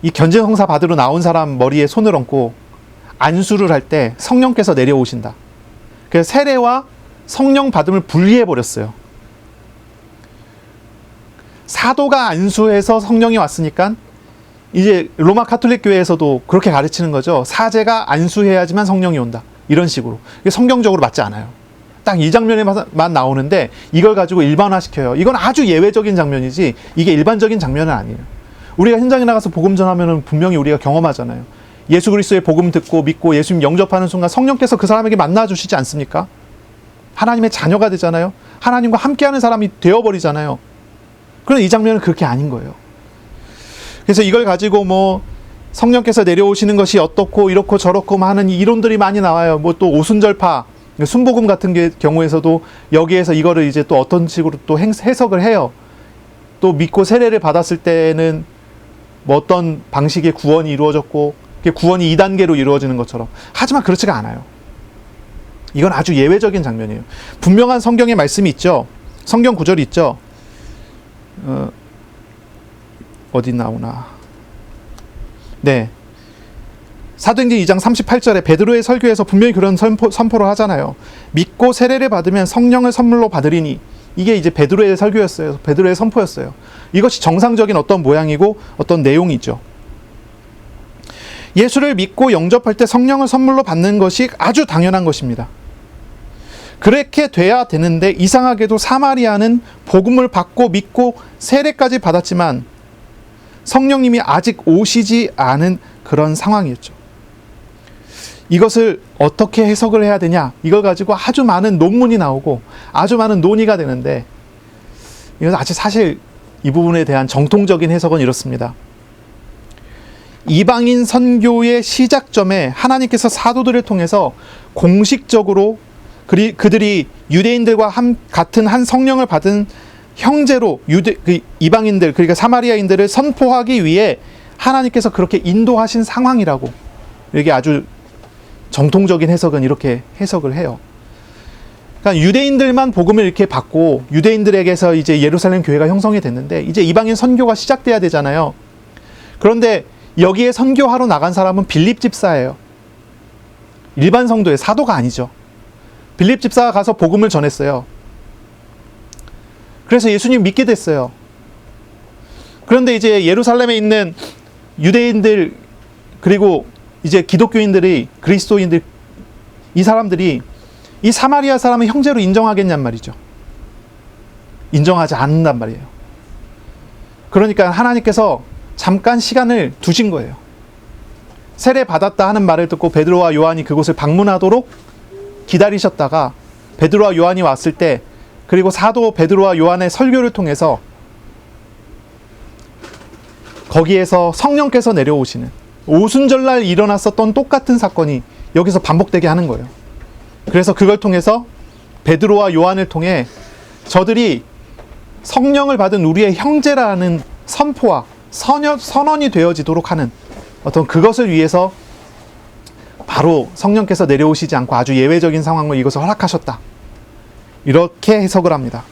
이 견진성사 받으러 나온 사람 머리에 손을 얹고 안수를 할 때 성령께서 내려오신다. 그래서 세례와 성령 받음을 분리해 버렸어요. 사도가 안수해서 성령이 왔으니까 이제 로마 카톨릭 교회에서도 그렇게 가르치는 거죠. 사제가 안수해야지만 성령이 온다. 이런 식으로. 이게 성경적으로 맞지 않아요. 딱 이 장면에만 나오는데 이걸 가지고 일반화시켜요. 이건 아주 예외적인 장면이지 이게 일반적인 장면은 아니에요. 우리가 현장에 나가서 복음 전하면은 분명히 우리가 경험하잖아요. 예수 그리스도의 복음 듣고 믿고 예수님 영접하는 순간 성령께서 그 사람에게 만나주시지 않습니까? 하나님의 자녀가 되잖아요. 하나님과 함께하는 사람이 되어버리잖아요. 그런데 이 장면은 그렇게 아닌 거예요. 그래서 이걸 가지고 뭐 성령께서 내려오시는 것이 어떻고 이렇고 저렇고 하는 이론들이 많이 나와요. 뭐 또 오순절파, 순복음 같은 경우에서도 여기에서 이거를 이제 또 어떤 식으로 또 해석을 해요. 또 믿고 세례를 받았을 때는 뭐 어떤 방식의 구원이 이루어졌고 구원이 2단계로 이루어지는 것처럼. 하지만 그렇지가 않아요. 이건 아주 예외적인 장면이에요. 분명한 성경의 말씀이 있죠. 성경 구절이 있죠. 어디 나오나. 네. 사도행전 2장 38절에 베드로의 설교에서 분명히 그런 선포를 하잖아요. 믿고 세례를 받으면 성령을 선물로 받으리니. 이게 이제 베드로의 설교였어요. 베드로의 선포였어요. 이것이 정상적인 어떤 모양이고 어떤 내용이죠. 예수를 믿고 영접할 때 성령을 선물로 받는 것이 아주 당연한 것입니다. 그렇게 돼야 되는데 이상하게도 사마리아는 복음을 받고 믿고 세례까지 받았지만 성령님이 아직 오시지 않은 그런 상황이었죠. 이것을 어떻게 해석을 해야 되냐, 이걸 가지고 아주 많은 논문이 나오고 아주 많은 논의가 되는데, 이건 아직 사실 이 부분에 대한 정통적인 해석은 이렇습니다. 이방인 선교의 시작점에 하나님께서 사도들을 통해서 공식적으로 그들이 유대인들과 같은 한 성령을 받은 형제로 이방인들, 그러니까 사마리아인들을 선포하기 위해 하나님께서 그렇게 인도하신 상황이라고, 이게 아주 정통적인 해석은 이렇게 해석을 해요. 그러니까 유대인들만 복음을 이렇게 받고 유대인들에게서 이제 예루살렘 교회가 형성이 됐는데 이제 이방인 선교가 시작돼야 되잖아요. 그런데 여기에 선교하러 나간 사람은 빌립 집사예요. 일반 성도의 사도가 아니죠. 빌립 집사가 가서 복음을 전했어요. 그래서 예수님 믿게 됐어요. 그런데 이제 예루살렘에 있는 유대인들, 그리고 이제 기독교인들이, 그리스도인들, 이 사람들이 이 사마리아 사람을 형제로 인정하겠냔 말이죠. 인정하지 않는단 말이에요. 그러니까 하나님께서 잠깐 시간을 두신 거예요. 세례 받았다 하는 말을 듣고 베드로와 요한이 그곳을 방문하도록 기다리셨다가 베드로와 요한이 왔을 때, 그리고 사도 베드로와 요한의 설교를 통해서 거기에서 성령께서 내려오시는, 오순절날 일어났었던 똑같은 사건이 여기서 반복되게 하는 거예요. 그래서 그걸 통해서 베드로와 요한을 통해 저들이 성령을 받은 우리의 형제라는 선포와 선언이 되어지도록 하는 어떤 그것을 위해서 바로 성령께서 내려오시지 않고 아주 예외적인 상황을 이것을 허락하셨다. 이렇게 해석을 합니다.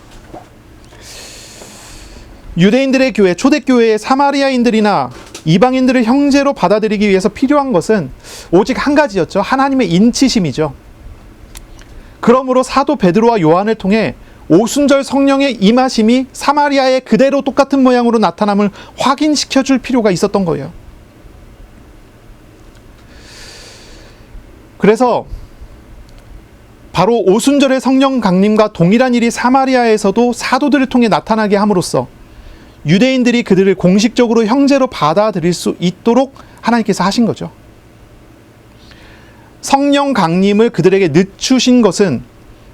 유대인들의 교회, 초대교회의 사마리아인들이나 이방인들을 형제로 받아들이기 위해서 필요한 것은 오직 한 가지였죠. 하나님의 인치심이죠. 그러므로 사도 베드로와 요한을 통해 오순절 성령의 임하심이 사마리아에 그대로 똑같은 모양으로 나타남을 확인시켜 줄 필요가 있었던 거예요. 그래서 바로 오순절의 성령 강림과 동일한 일이 사마리아에서도 사도들을 통해 나타나게 함으로써 유대인들이 그들을 공식적으로 형제로 받아들일 수 있도록 하나님께서 하신 거죠. 성령 강림을 그들에게 늦추신 것은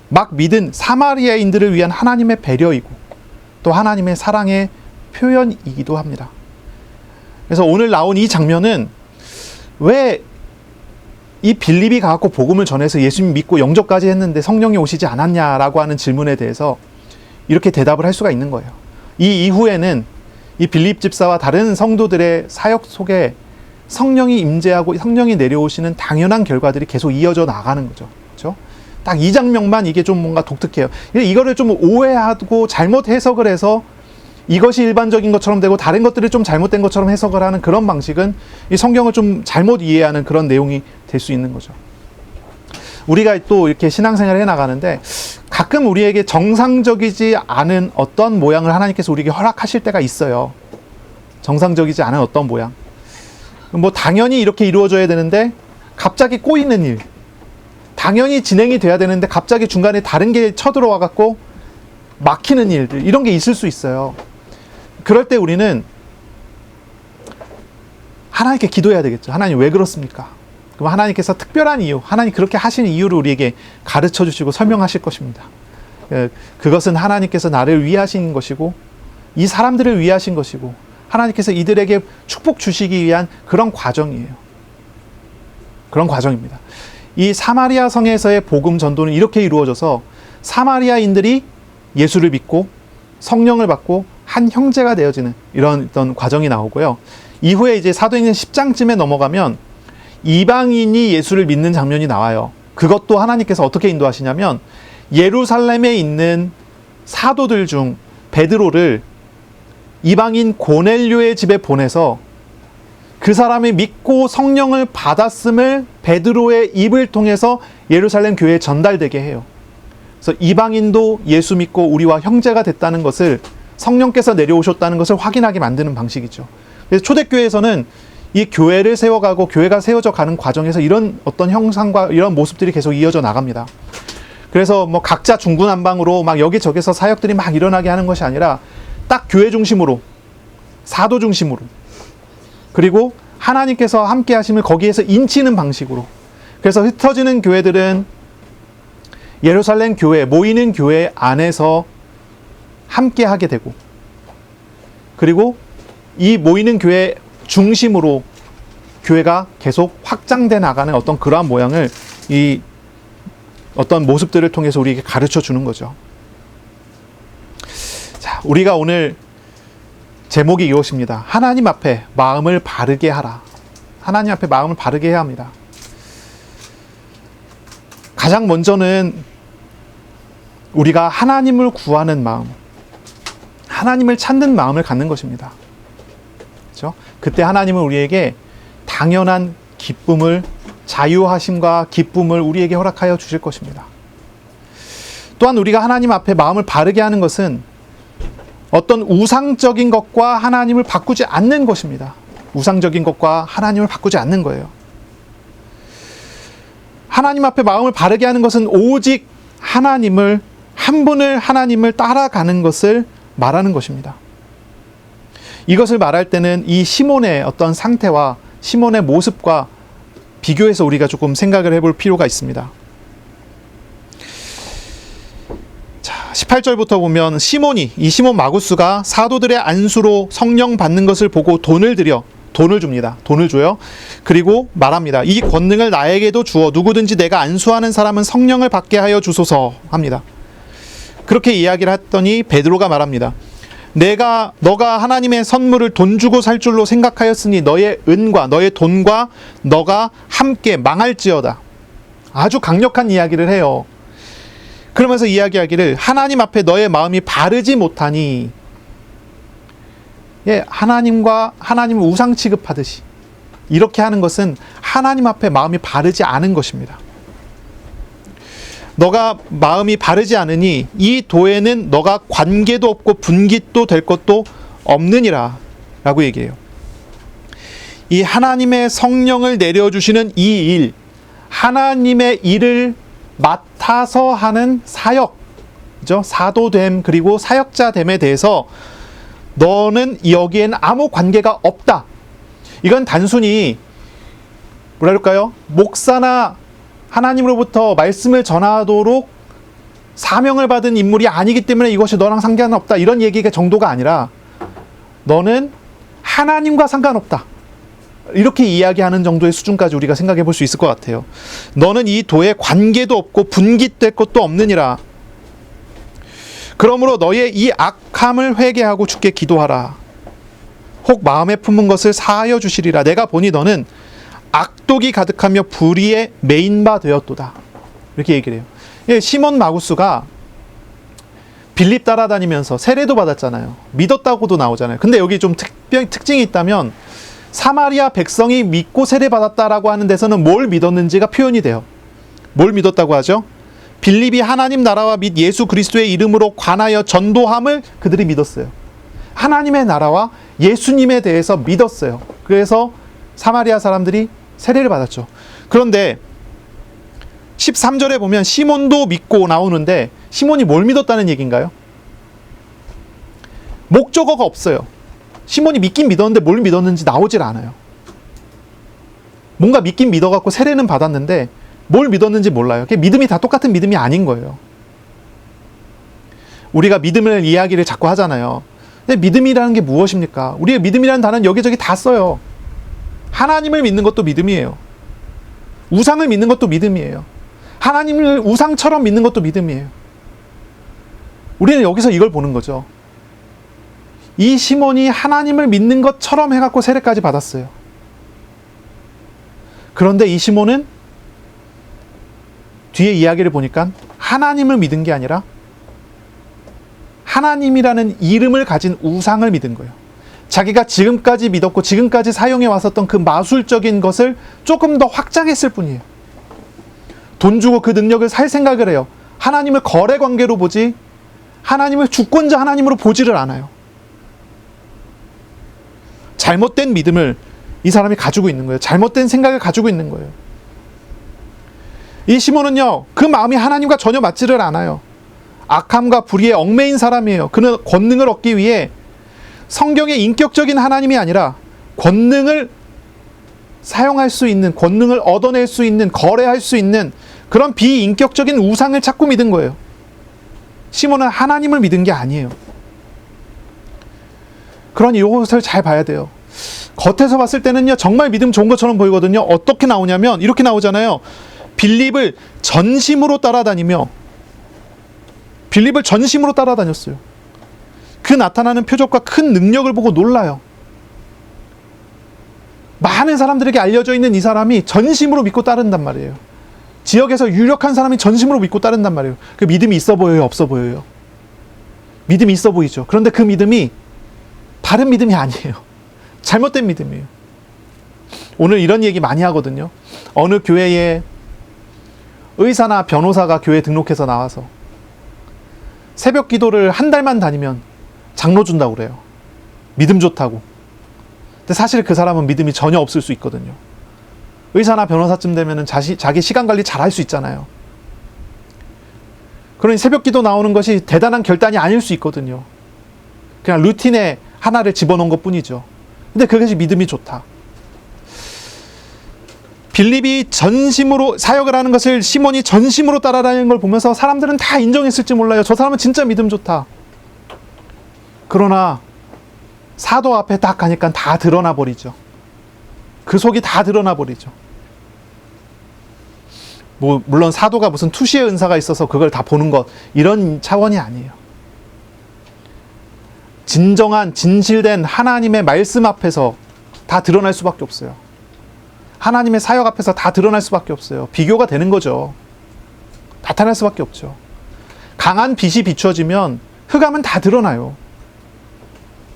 막 믿은 사마리아인들을 위한 하나님의 배려이고 또 하나님의 사랑의 표현이기도 합니다. 그래서 오늘 나온 이 장면은 왜 이 빌립이 가갖고 복음을 전해서 예수님 믿고 영접까지 했는데 성령이 오시지 않았냐라고 하는 질문에 대해서 이렇게 대답을 할 수가 있는 거예요. 이 이후에는 이 빌립 집사와 다른 성도들의 사역 속에 성령이 임재하고 성령이 내려오시는 당연한 결과들이 계속 이어져 나가는 거죠. 그렇죠? 딱 이 장면만 이게 좀 뭔가 독특해요. 이거를 좀 오해하고 잘못 해석을 해서 이것이 일반적인 것처럼 되고 다른 것들이 좀 잘못된 것처럼 해석을 하는 그런 방식은 이 성경을 좀 잘못 이해하는 그런 내용이 될 수 있는 거죠. 우리가 또 이렇게 신앙생활을 해나가는데 가끔 우리에게 정상적이지 않은 어떤 모양을 하나님께서 우리에게 허락하실 때가 있어요. 정상적이지 않은 어떤 모양. 뭐 당연히 이렇게 이루어져야 되는데 갑자기 꼬이는 일. 당연히 진행이 돼야 되는데 갑자기 중간에 다른 게 쳐들어와 갖고 막히는 일들, 이런 게 있을 수 있어요. 그럴 때 우리는 하나님께 기도해야 되겠죠. 하나님 왜 그렇습니까? 그럼 하나님께서 특별한 이유, 하나님 그렇게 하시는 이유를 우리에게 가르쳐 주시고 설명하실 것입니다. 그것은 하나님께서 나를 위하신 것이고 이 사람들을 위하신 것이고 하나님께서 이들에게 축복 주시기 위한 그런 과정이에요. 그런 과정입니다. 이 사마리아 성에서의 복음 전도는 이렇게 이루어져서 사마리아인들이 예수를 믿고 성령을 받고 한 형제가 되어지는 이런 어떤 과정이 나오고요. 이후에 이제 사도행전 10장쯤에 넘어가면 이방인이 예수를 믿는 장면이 나와요. 그것도 하나님께서 어떻게 인도하시냐면 예루살렘에 있는 사도들 중 베드로를 이방인 고넬료의 집에 보내서 그 사람이 믿고 성령을 받았음을 베드로의 입을 통해서 예루살렘 교회에 전달되게 해요. 그래서 이방인도 예수 믿고 우리와 형제가 됐다는 것을, 성령께서 내려오셨다는 것을 확인하게 만드는 방식이죠. 그래서 초대교회에서는 이 교회를 세워가고 교회가 세워져 가는 과정에서 이런 어떤 형상과 이런 모습들이 계속 이어져 나갑니다. 그래서 뭐 각자 중구난방으로 막 여기저기서 사역들이 막 일어나게 하는 것이 아니라 딱 교회 중심으로, 사도 중심으로, 그리고 하나님께서 함께 하심을 거기에서 인치는 방식으로. 그래서 흩어지는 교회들은 예루살렘 교회, 모이는 교회 안에서 함께 하게 되고, 그리고 이 모이는 교회 중심으로 교회가 계속 확장돼 나가는 어떤 그러한 모양을, 이 어떤 모습들을 통해서 우리에게 가르쳐 주는 거죠. 자, 우리가 오늘 제목이 이것입니다. 하나님 앞에 마음을 바르게 하라. 하나님 앞에 마음을 바르게 해야 합니다. 가장 먼저는 우리가 하나님을 구하는 마음, 하나님을 찾는 마음을 갖는 것입니다. 그렇죠? 그때 하나님은 우리에게 당연한 기쁨을, 자유하심과 기쁨을 우리에게 허락하여 주실 것입니다. 또한 우리가 하나님 앞에 마음을 바르게 하는 것은 어떤 우상적인 것과 하나님을 바꾸지 않는 것입니다. 우상적인 것과 하나님을 바꾸지 않는 거예요. 하나님 앞에 마음을 바르게 하는 것은 오직 하나님을, 한 분을, 하나님을 따라가는 것을 말하는 것입니다. 이것을 말할 때는 이 시몬의 어떤 상태와 시몬의 모습과 비교해서 우리가 조금 생각을 해볼 필요가 있습니다. 자, 18절부터 보면 이 시몬 마구스가 사도들의 안수로 성령 받는 것을 보고 돈을 줍니다. 돈을 줘요. 그리고 말합니다. 이 권능을 나에게도 주어 누구든지 내가 안수하는 사람은 성령을 받게 하여 주소서 합니다. 그렇게 이야기를 했더니 베드로가 말합니다. 너가 하나님의 선물을 돈 주고 살 줄로 생각하였으니 너의 은과 너의 돈과 너가 함께 망할지어다. 아주 강력한 이야기를 해요. 그러면서 이야기하기를 하나님 앞에 너의 마음이 바르지 못하니 예, 하나님을 우상 취급하듯이 이렇게 하는 것은 하나님 앞에 마음이 바르지 않은 것입니다. 너가 마음이 바르지 않으니 이 도에는 너가 관계도 없고 분깃도 될 것도 없느니라 라고 얘기해요. 이 하나님의 성령을 내려주시는 이 일, 하나님의 일을 맡아서 하는 사역, 그죠? 사도됨 그리고 사역자됨에 대해서 너는 여기에는 아무 관계가 없다. 이건 단순히 뭐랄까요? 목사나 하나님으로부터 말씀을 전하도록 사명을 받은 인물이 아니기 때문에 이것이 너랑 상관없다. 이런 얘기가 정도가 아니라 너는 하나님과 상관없다. 이렇게 이야기하는 정도의 수준까지 우리가 생각해 볼 수 있을 것 같아요. 너는 이 도에 관계도 없고 분깃될 것도 없느니라. 그러므로 너의 이 악함을 회개하고 주께 기도하라. 혹 마음에 품은 것을 사하여 주시리라. 내가 보니 너는 악독이 가득하며 불의에 매인 바 되었도다. 이렇게 얘기를 해요. 예, 시몬 마구스가 빌립 따라다니면서 세례도 받았잖아요. 믿었다고도 나오잖아요. 근데 여기 좀 특징이 있다면 사마리아 백성이 믿고 세례받았다라고 하는 데서는 뭘 믿었는지가 표현이 돼요. 뭘 믿었다고 하죠? 빌립이 하나님 나라와 및 예수 그리스도의 이름으로 관하여 전도함을 그들이 믿었어요. 하나님의 나라와 예수님에 대해서 믿었어요. 그래서 사마리아 사람들이 세례를 받았죠. 그런데 13절에 보면 시몬도 믿고 나오는데 시몬이 뭘 믿었다는 얘기인가요? 목적어가 없어요. 시몬이 믿긴 믿었는데 뭘 믿었는지 나오질 않아요. 뭔가 믿긴 믿어갖고 세례는 받았는데 뭘 믿었는지 몰라요. 믿음이 다 똑같은 믿음이 아닌 거예요. 우리가 믿음을 이야기를 자꾸 하잖아요. 근데 믿음이라는 게 무엇입니까? 우리의 믿음이라는 단어는 여기저기 다 써요. 하나님을 믿는 것도 믿음이에요. 우상을 믿는 것도 믿음이에요. 하나님을 우상처럼 믿는 것도 믿음이에요. 우리는 여기서 이걸 보는 거죠. 이 시몬이 하나님을 믿는 것처럼 해갖고 세례까지 받았어요. 그런데 이 시몬은 뒤에 이야기를 보니까 하나님을 믿은 게 아니라 하나님이라는 이름을 가진 우상을 믿은 거예요. 자기가 지금까지 믿었고 지금까지 사용해 왔었던 그 마술적인 것을 조금 더 확장했을 뿐이에요. 돈 주고 그 능력을 살 생각을 해요. 하나님을 거래 관계로 보지 하나님을 주권자 하나님으로 보지를 않아요. 잘못된 믿음을 이 사람이 가지고 있는 거예요. 잘못된 생각을 가지고 있는 거예요. 이 시몬은요, 그 마음이 하나님과 전혀 맞지를 않아요. 악함과 불의에 얽매인 사람이에요. 그는 권능을 얻기 위해 성경의 인격적인 하나님이 아니라 권능을 사용할 수 있는, 권능을 얻어낼 수 있는, 거래할 수 있는 그런 비인격적인 우상을 찾고 믿은 거예요. 시몬은 하나님을 믿은 게 아니에요. 그러니 이것을 잘 봐야 돼요. 겉에서 봤을 때는요, 정말 믿음 좋은 것처럼 보이거든요. 어떻게 나오냐면 이렇게 나오잖아요. 빌립을 전심으로 따라다녔어요. 그 나타나는 표적과 큰 능력을 보고 놀라요. 많은 사람들에게 알려져 있는 이 사람이 전심으로 믿고 따른단 말이에요. 지역에서 유력한 사람이 전심으로 믿고 따른단 말이에요. 그 믿음이 있어 보여요, 없어 보여요? 믿음이 있어 보이죠. 그런데 그 믿음이 바른 믿음이 아니에요. 잘못된 믿음이에요. 오늘 이런 얘기 많이 하거든요. 어느 교회에 의사나 변호사가 교회에 등록해서 나와서 새벽 기도를 한 달만 다니면 장로 준다고 그래요. 믿음 좋다고. 근데 사실 그 사람은 믿음이 전혀 없을 수 있거든요. 의사나 변호사쯤 되면은 자기 시간 관리 잘 할 수 있잖아요. 그러니 새벽 기도 나오는 것이 대단한 결단이 아닐 수 있거든요. 그냥 루틴에 하나를 집어넣은 것 뿐이죠. 근데 그것이 믿음이 좋다. 빌립이 전심으로 사역을 하는 것을 시몬이 전심으로 따라다니는 걸 보면서 사람들은 다 인정했을지 몰라요. 저 사람은 진짜 믿음 좋다. 그러나 사도 앞에 딱 가니까 다 드러나 버리죠. 그 속이 다 드러나 버리죠. 물론 사도가 무슨 투시의 은사가 있어서 그걸 다 보는 것, 이런 차원이 아니에요. 진정한 진실된 하나님의 말씀 앞에서 다 드러날 수밖에 없어요. 하나님의 사역 앞에서 다 드러날 수밖에 없어요. 비교가 되는 거죠. 나타날 수밖에 없죠. 강한 빛이 비추어지면 흑암은 다 드러나요.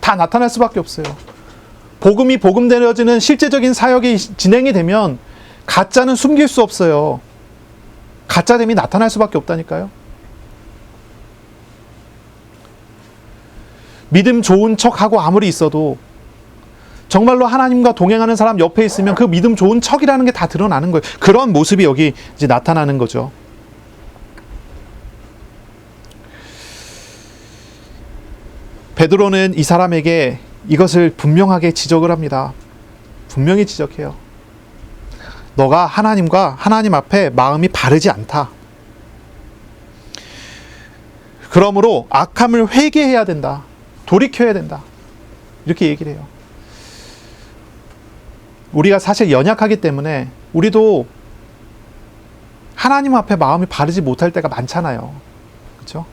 다 나타날 수밖에 없어요. 복음이 복음되어지는 실제적인 사역이 진행이 되면 가짜는 숨길 수 없어요. 가짜됨이 나타날 수밖에 없다니까요. 믿음 좋은 척하고 아무리 있어도 정말로 하나님과 동행하는 사람 옆에 있으면 그 믿음 좋은 척이라는 게 다 드러나는 거예요. 그런 모습이 여기 이제 나타나는 거죠. 베드로는 이 사람에게 이것을 분명하게 지적을 합니다. 분명히 지적해요. 너가 하나님 앞에 마음이 바르지 않다. 그러므로 악함을 회개해야 된다. 돌이켜야 된다. 이렇게 얘기를 해요. 우리가 사실 연약하기 때문에 우리도 하나님 앞에 마음이 바르지 못할 때가 많잖아요. 그렇죠?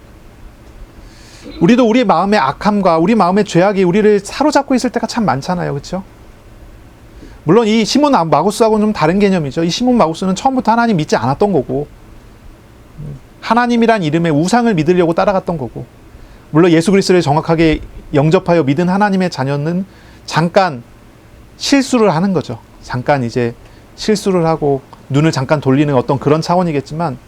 우리도 우리 마음의 악함과 우리 마음의 죄악이 우리를 사로잡고 있을 때가 참 많잖아요. 그렇죠? 물론 이 시몬 마구스하고는 좀 다른 개념이죠. 이 시몬 마구스는 처음부터 하나님 믿지 않았던 거고, 하나님이란 이름의 우상을 믿으려고 따라갔던 거고, 물론 예수 그리스도를 정확하게 영접하여 믿은 하나님의 자녀는 잠깐 실수를 하는 거죠. 잠깐 이제 실수를 하고 눈을 잠깐 돌리는 어떤 그런 차원이겠지만,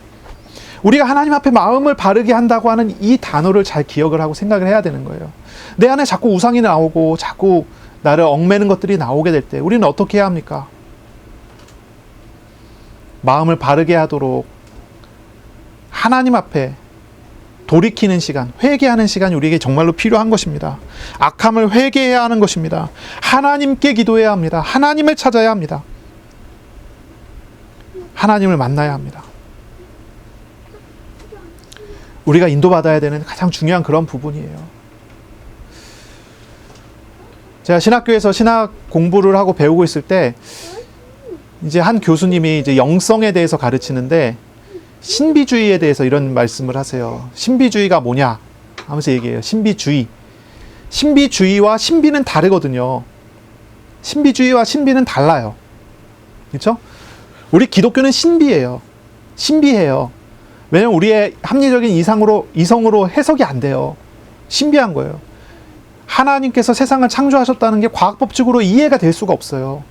우리가 하나님 앞에 마음을 바르게 한다고 하는 이 단어를 잘 기억을 하고 생각을 해야 되는 거예요. 내 안에 자꾸 우상이 나오고 자꾸 나를 얽매는 것들이 나오게 될 때 우리는 어떻게 해야 합니까? 마음을 바르게 하도록 하나님 앞에 돌이키는 시간, 회개하는 시간이 우리에게 정말로 필요한 것입니다. 악함을 회개해야 하는 것입니다. 하나님께 기도해야 합니다. 하나님을 찾아야 합니다. 하나님을 만나야 합니다. 우리가 인도받아야 되는 가장 중요한 그런 부분이에요. 제가 신학교에서 신학 공부를 하고 배우고 있을 때 이제 한 교수님이 이제 영성에 대해서 가르치는데 신비주의에 대해서 이런 말씀을 하세요. 신비주의가 뭐냐 하면서 얘기해요. 신비주의. 신비주의와 신비는 다르거든요. 신비주의와 신비는 달라요. 그렇죠? 우리 기독교는 신비예요. 신비해요. 왜냐면 우리의 합리적인 이성으로 해석이 안 돼요. 신비한 거예요. 하나님께서 세상을 창조하셨다는 게 과학법적으로 이해가 될 수가 없어요.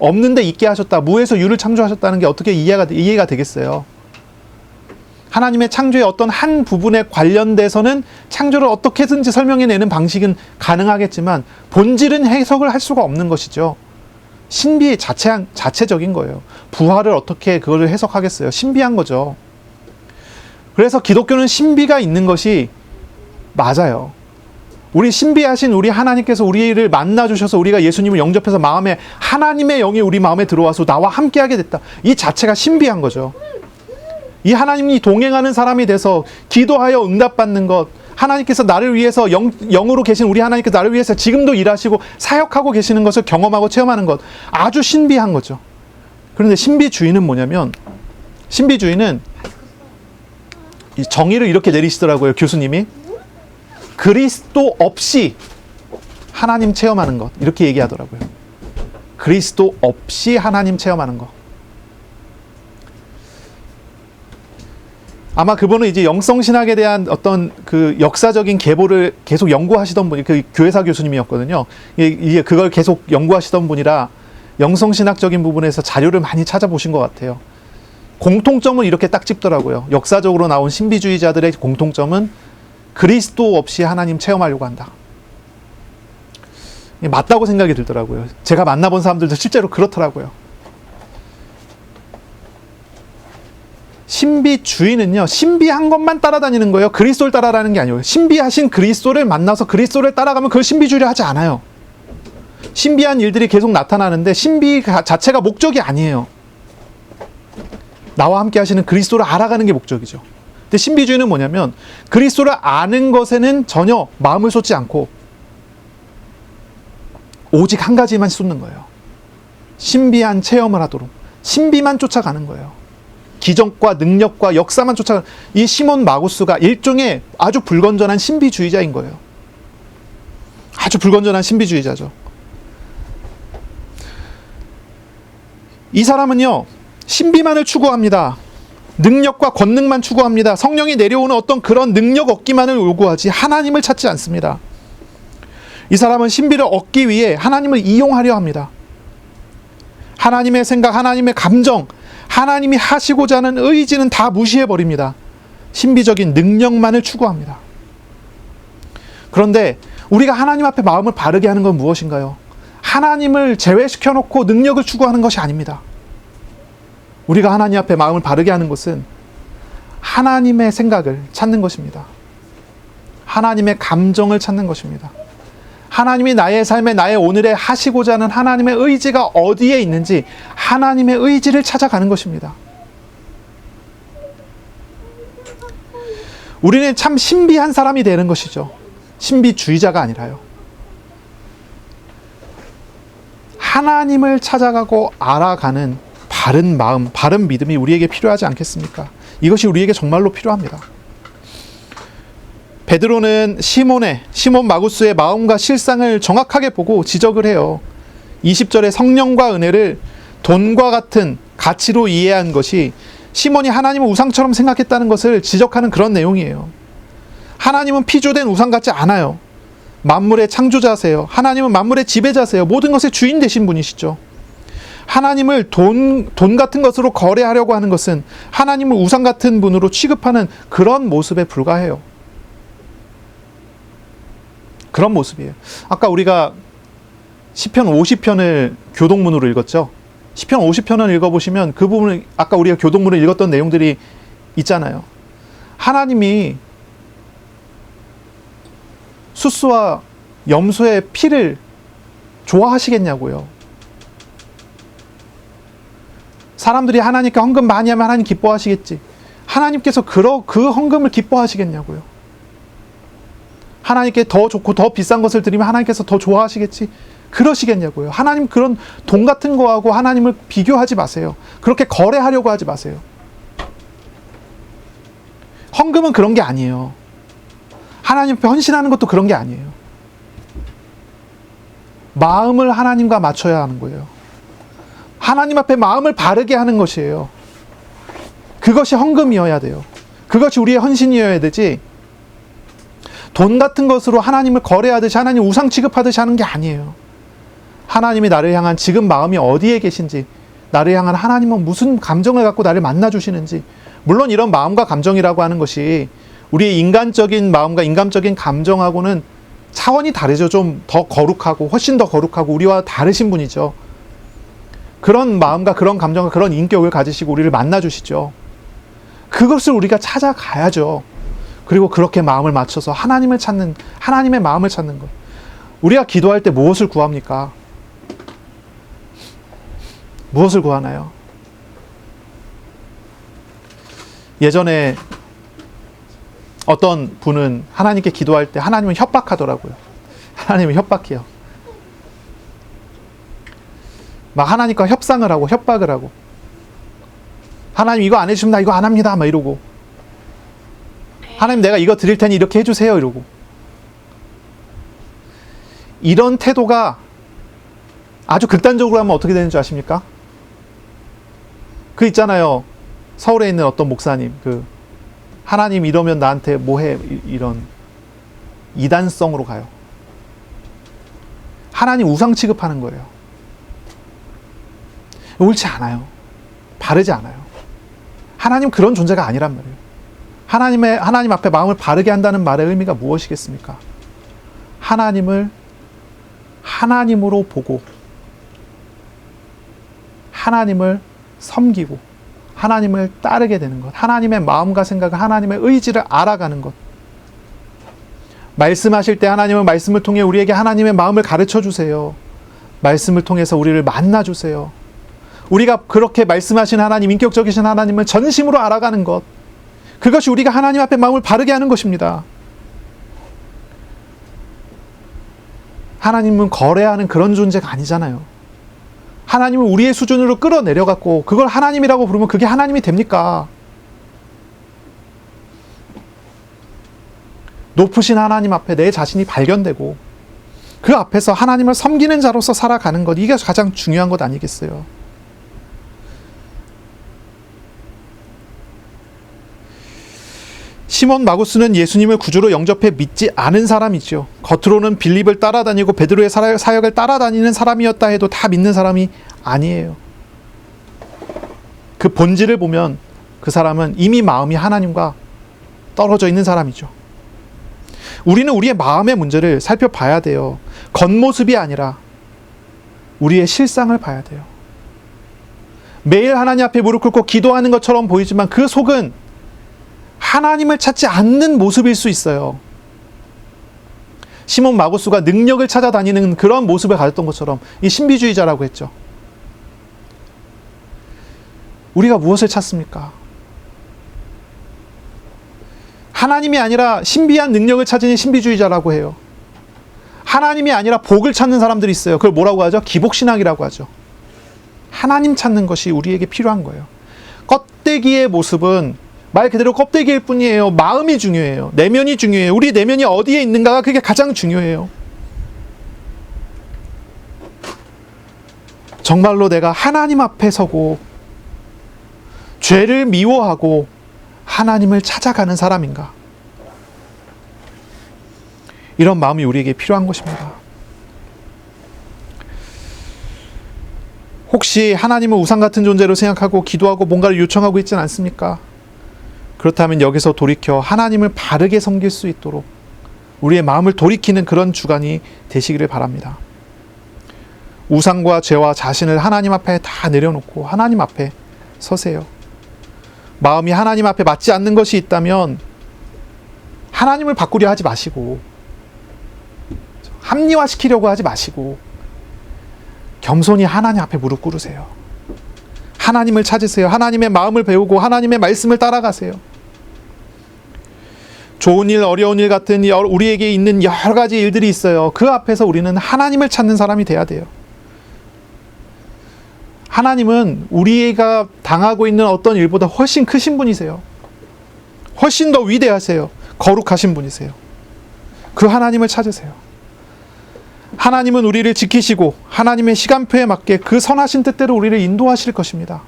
없는데 있게 하셨다. 무에서 유를 창조하셨다는 게 어떻게 이해가 되겠어요? 하나님의 창조의 어떤 한 부분에 관련돼서는 창조를 어떻게든지 설명해내는 방식은 가능하겠지만 본질은 해석을 할 수가 없는 것이죠. 신비 자체적인 거예요. 부활을 어떻게 그거를 해석하겠어요? 신비한 거죠. 그래서 기독교는 신비가 있는 것이 맞아요. 우리 신비하신 우리 하나님께서 우리를 만나주셔서 우리가 예수님을 영접해서 마음에 하나님의 영이 우리 마음에 들어와서 나와 함께하게 됐다. 이 자체가 신비한 거죠. 이 하나님이 동행하는 사람이 돼서 기도하여 응답받는 것, 하나님께서 나를 위해서 영으로 계신 우리 하나님께서 나를 위해서 지금도 일하시고 사역하고 계시는 것을 경험하고 체험하는 것, 아주 신비한 거죠. 그런데 신비주의는 뭐냐면, 신비주의는 이 정의를 이렇게 내리시더라고요, 교수님이. 그리스도 없이 하나님 체험하는 것, 이렇게 얘기하더라고요. 그리스도 없이 하나님 체험하는 것. 아마 그분은 이제 영성신학에 대한 어떤 그 역사적인 계보를 계속 연구하시던 분이 그 교회사 교수님이었거든요. 이게 그걸 계속 연구하시던 분이라 영성신학적인 부분에서 자료를 많이 찾아보신 것 같아요. 공통점은 이렇게 딱 짚더라고요. 역사적으로 나온 신비주의자들의 공통점은 그리스도 없이 하나님 체험하려고 한다. 맞다고 생각이 들더라고요. 제가 만나본 사람들도 실제로 그렇더라고요. 신비주의는요, 신비한 것만 따라다니는 거예요. 그리스도를 따라다니는 게 아니에요. 신비하신 그리스도를 만나서 그리스도를 따라가면 그걸 신비주의를 하지 않아요. 신비한 일들이 계속 나타나는데 신비 자체가 목적이 아니에요. 나와 함께 하시는 그리스도를 알아가는 게 목적이죠. 근데 신비주의는 뭐냐면 그리스도를 아는 것에는 전혀 마음을 쏟지 않고 오직 한 가지만 쏟는 거예요. 신비한 체험을 하도록 신비만 쫓아가는 거예요. 기적과 능력과 역사만 쫓아가는, 이 시몬 마구스가 일종의 아주 불건전한 신비주의자인 거예요. 아주 불건전한 신비주의자죠. 이 사람은요, 신비만을 추구합니다. 능력과 권능만 추구합니다. 성령이 내려오는 어떤 그런 능력 얻기만을 요구하지 하나님을 찾지 않습니다. 이 사람은 신비를 얻기 위해 하나님을 이용하려 합니다. 하나님의 생각, 하나님의 감정, 하나님이 하시고자 하는 의지는 다 무시해버립니다. 신비적인 능력만을 추구합니다. 그런데 우리가 하나님 앞에 마음을 바르게 하는 건 무엇인가요? 하나님을 제외시켜 놓고 능력을 추구하는 것이 아닙니다. 우리가 하나님 앞에 마음을 바르게 하는 것은 하나님의 생각을 찾는 것입니다. 하나님의 감정을 찾는 것입니다. 하나님이 나의 삶에, 나의 오늘에 하시고자 하는 하나님의 의지가 어디에 있는지 하나님의 의지를 찾아가는 것입니다. 우리는 참 신비한 사람이 되는 것이죠. 신비주의자가 아니라요. 하나님을 찾아가고 알아가는 바른 마음, 바른 믿음이 우리에게 필요하지 않겠습니까? 이것이 우리에게 정말로 필요합니다. 베드로는 시몬 마구스의 마음과 실상을 정확하게 보고 지적을 해요. 20절에 성령과 은혜를 돈과 같은 가치로 이해한 것이 시몬이 하나님을 우상처럼 생각했다는 것을 지적하는 그런 내용이에요. 하나님은 피조된 우상 같지 않아요. 만물의 창조자세요. 하나님은 만물의 지배자세요. 모든 것의 주인 되신 분이시죠. 하나님을 돈 같은 것으로 거래하려고 하는 것은 하나님을 우상 같은 분으로 취급하는 그런 모습에 불과해요. 그런 모습이에요. 아까 우리가 시편 50편을 교동문으로 읽었죠. 시편 50편을 읽어보시면 그 부분을 아까 우리가 교동문을 읽었던 내용들이 있잖아요. 하나님이 숫수와 염소의 피를 좋아하시겠냐고요. 사람들이 하나님께 헌금 많이 하면 하나님 기뻐하시겠지. 하나님께서 그 헌금을 기뻐하시겠냐고요. 하나님께 더 좋고 더 비싼 것을 드리면 하나님께서 더 좋아하시겠지. 그러시겠냐고요. 하나님 그런 돈 같은 거하고 하나님을 비교하지 마세요. 그렇게 거래하려고 하지 마세요. 헌금은 그런 게 아니에요. 하나님 앞에 헌신하는 것도 그런 게 아니에요. 마음을 하나님과 맞춰야 하는 거예요. 하나님 앞에 마음을 바르게 하는 것이에요. 그것이 헌금이어야 돼요. 그것이 우리의 헌신이어야 되지, 돈 같은 것으로 하나님을 거래하듯이 하나님 우상 취급하듯이 하는 게 아니에요. 하나님이 나를 향한 지금 마음이 어디에 계신지, 나를 향한 하나님은 무슨 감정을 갖고 나를 만나주시는지, 물론 이런 마음과 감정이라고 하는 것이 우리의 인간적인 마음과 인간적인 감정하고는 차원이 다르죠. 좀 더 거룩하고 훨씬 더 거룩하고 우리와 다르신 분이죠. 그런 마음과 그런 감정과 그런 인격을 가지시고 우리를 만나주시죠. 그것을 우리가 찾아가야죠. 그리고 그렇게 마음을 맞춰서 하나님을 찾는, 하나님의 마음을 찾는 것. 우리가 기도할 때 무엇을 구합니까? 무엇을 구하나요? 예전에 어떤 분은 하나님께 기도할 때 하나님은 협박하더라고요. 하나님은 협박해요. 막 하나님과 협상을 하고 협박을 하고, 하나님 이거 안 해주시면 나 이거 안 합니다 막 이러고, 하나님 내가 이거 드릴 테니 이렇게 해주세요 이러고. 이런 태도가 아주 극단적으로 하면 어떻게 되는 줄 아십니까? 그 있잖아요, 서울에 있는 어떤 목사님, 하나님 이러면 나한테 뭐해, 이런 이단성으로 가요. 하나님 우상 취급하는 거예요. 옳지 않아요. 바르지 않아요. 하나님 그런 존재가 아니란 말이에요. 하나님 앞에 마음을 바르게 한다는 말의 의미가 무엇이겠습니까? 하나님을 하나님으로 보고, 하나님을 섬기고, 하나님을 따르게 되는 것, 하나님의 마음과 생각을, 하나님의 의지를 알아가는 것. 말씀하실 때 하나님은 말씀을 통해 우리에게 하나님의 마음을 가르쳐 주세요. 말씀을 통해서 우리를 만나 주세요. 우리가 그렇게 말씀하신 하나님, 인격적이신 하나님을 전심으로 알아가는 것, 그것이 우리가 하나님 앞에 마음을 바르게 하는 것입니다. 하나님은 거래하는 그런 존재가 아니잖아요. 하나님을 우리의 수준으로 끌어내려갖고 그걸 하나님이라고 부르면 그게 하나님이 됩니까? 높으신 하나님 앞에 내 자신이 발견되고 그 앞에서 하나님을 섬기는 자로서 살아가는 것, 이게 가장 중요한 것 아니겠어요? 시몬 마구스는 예수님을 구주로 영접해 믿지 않은 사람이죠. 겉으로는 빌립을 따라다니고 베드로의 사역을 따라다니는 사람이었다 해도 다 믿는 사람이 아니에요. 그 본질을 보면 그 사람은 이미 마음이 하나님과 떨어져 있는 사람이죠. 우리는 우리의 마음의 문제를 살펴봐야 돼요. 겉모습이 아니라 우리의 실상을 봐야 돼요. 매일 하나님 앞에 무릎 꿇고 기도하는 것처럼 보이지만 그 속은 하나님을 찾지 않는 모습일 수 있어요. 시몬 마구스가 능력을 찾아다니는 그런 모습을 가졌던 것처럼 이 신비주의자라고 했죠. 우리가 무엇을 찾습니까? 하나님이 아니라 신비한 능력을 찾으니 신비주의자라고 해요. 하나님이 아니라 복을 찾는 사람들이 있어요. 그걸 뭐라고 하죠? 기복신앙이라고 하죠. 하나님 찾는 것이 우리에게 필요한 거예요. 껍데기의 모습은 말 그대로 껍데기일 뿐이에요. 마음이 중요해요. 내면이 중요해요. 우리 내면이 어디에 있는가가 그게 가장 중요해요. 정말로 내가 하나님 앞에 서고 죄를 미워하고 하나님을 찾아가는 사람인가? 이런 마음이 우리에게 필요한 것입니다. 혹시 하나님을 우상 같은 존재로 생각하고 기도하고 뭔가를 요청하고 있지는 않습니까? 그렇다면 여기서 돌이켜 하나님을 바르게 섬길 수 있도록 우리의 마음을 돌이키는 그런 주간이 되시기를 바랍니다. 우상과 죄와 자신을 하나님 앞에 다 내려놓고 하나님 앞에 서세요. 마음이 하나님 앞에 맞지 않는 것이 있다면 하나님을 바꾸려 하지 마시고 합리화시키려고 하지 마시고 겸손히 하나님 앞에 무릎 꿇으세요. 하나님을 찾으세요. 하나님의 마음을 배우고 하나님의 말씀을 따라가세요. 좋은 일, 어려운 일 같은 우리에게 있는 여러 가지 일들이 있어요. 그 앞에서 우리는 하나님을 찾는 사람이 돼야 돼요. 하나님은 우리가 당하고 있는 어떤 일보다 훨씬 크신 분이세요. 훨씬 더 위대하세요. 거룩하신 분이세요. 그 하나님을 찾으세요. 하나님은 우리를 지키시고 하나님의 시간표에 맞게 그 선하신 뜻대로 우리를 인도하실 것입니다.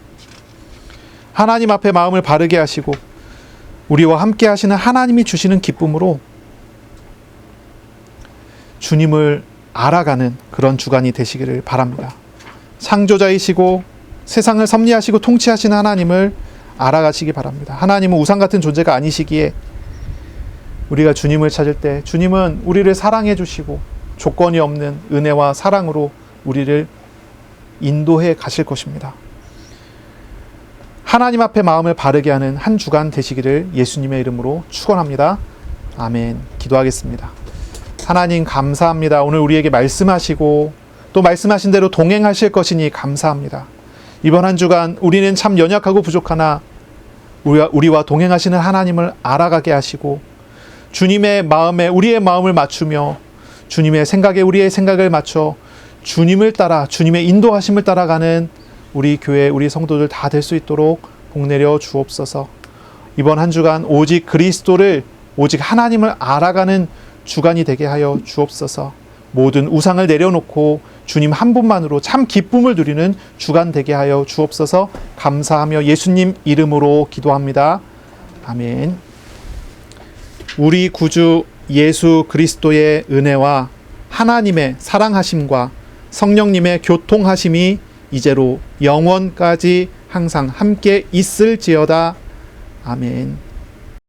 하나님 앞에 마음을 바르게 하시고 우리와 함께 하시는 하나님이 주시는 기쁨으로 주님을 알아가는 그런 주간이 되시기를 바랍니다. 창조자이시고 세상을 섭리하시고 통치하시는 하나님을 알아가시기 바랍니다. 하나님은 우상 같은 존재가 아니시기에 우리가 주님을 찾을 때 주님은 우리를 사랑해 주시고 조건이 없는 은혜와 사랑으로 우리를 인도해 가실 것입니다. 하나님 앞에 마음을 바르게 하는 한 주간 되시기를 예수님의 이름으로 축원합니다. 아멘. 기도하겠습니다. 하나님 감사합니다. 오늘 우리에게 말씀하시고 또 말씀하신 대로 동행하실 것이니 감사합니다. 이번 한 주간 우리는 참 연약하고 부족하나 우리와 동행하시는 하나님을 알아가게 하시고 주님의 마음에 우리의 마음을 맞추며 주님의 생각에 우리의 생각을 맞춰 주님을 따라 주님의 인도하심을 따라가는 우리 교회 우리 성도들 다 될 수 있도록 복내려 주옵소서. 이번 한 주간 오직 그리스도를 오직 하나님을 알아가는 주간이 되게 하여 주옵소서. 모든 우상을 내려놓고 주님 한 분만으로 참 기쁨을 누리는 주간 되게 하여 주옵소서. 감사하며 예수님 이름으로 기도합니다. 아멘. 우리 구주 예수 그리스도의 은혜와 하나님의 사랑하심과 성령님의 교통하심이 이제로 영원까지 항상 함께 있을지어다. 아멘.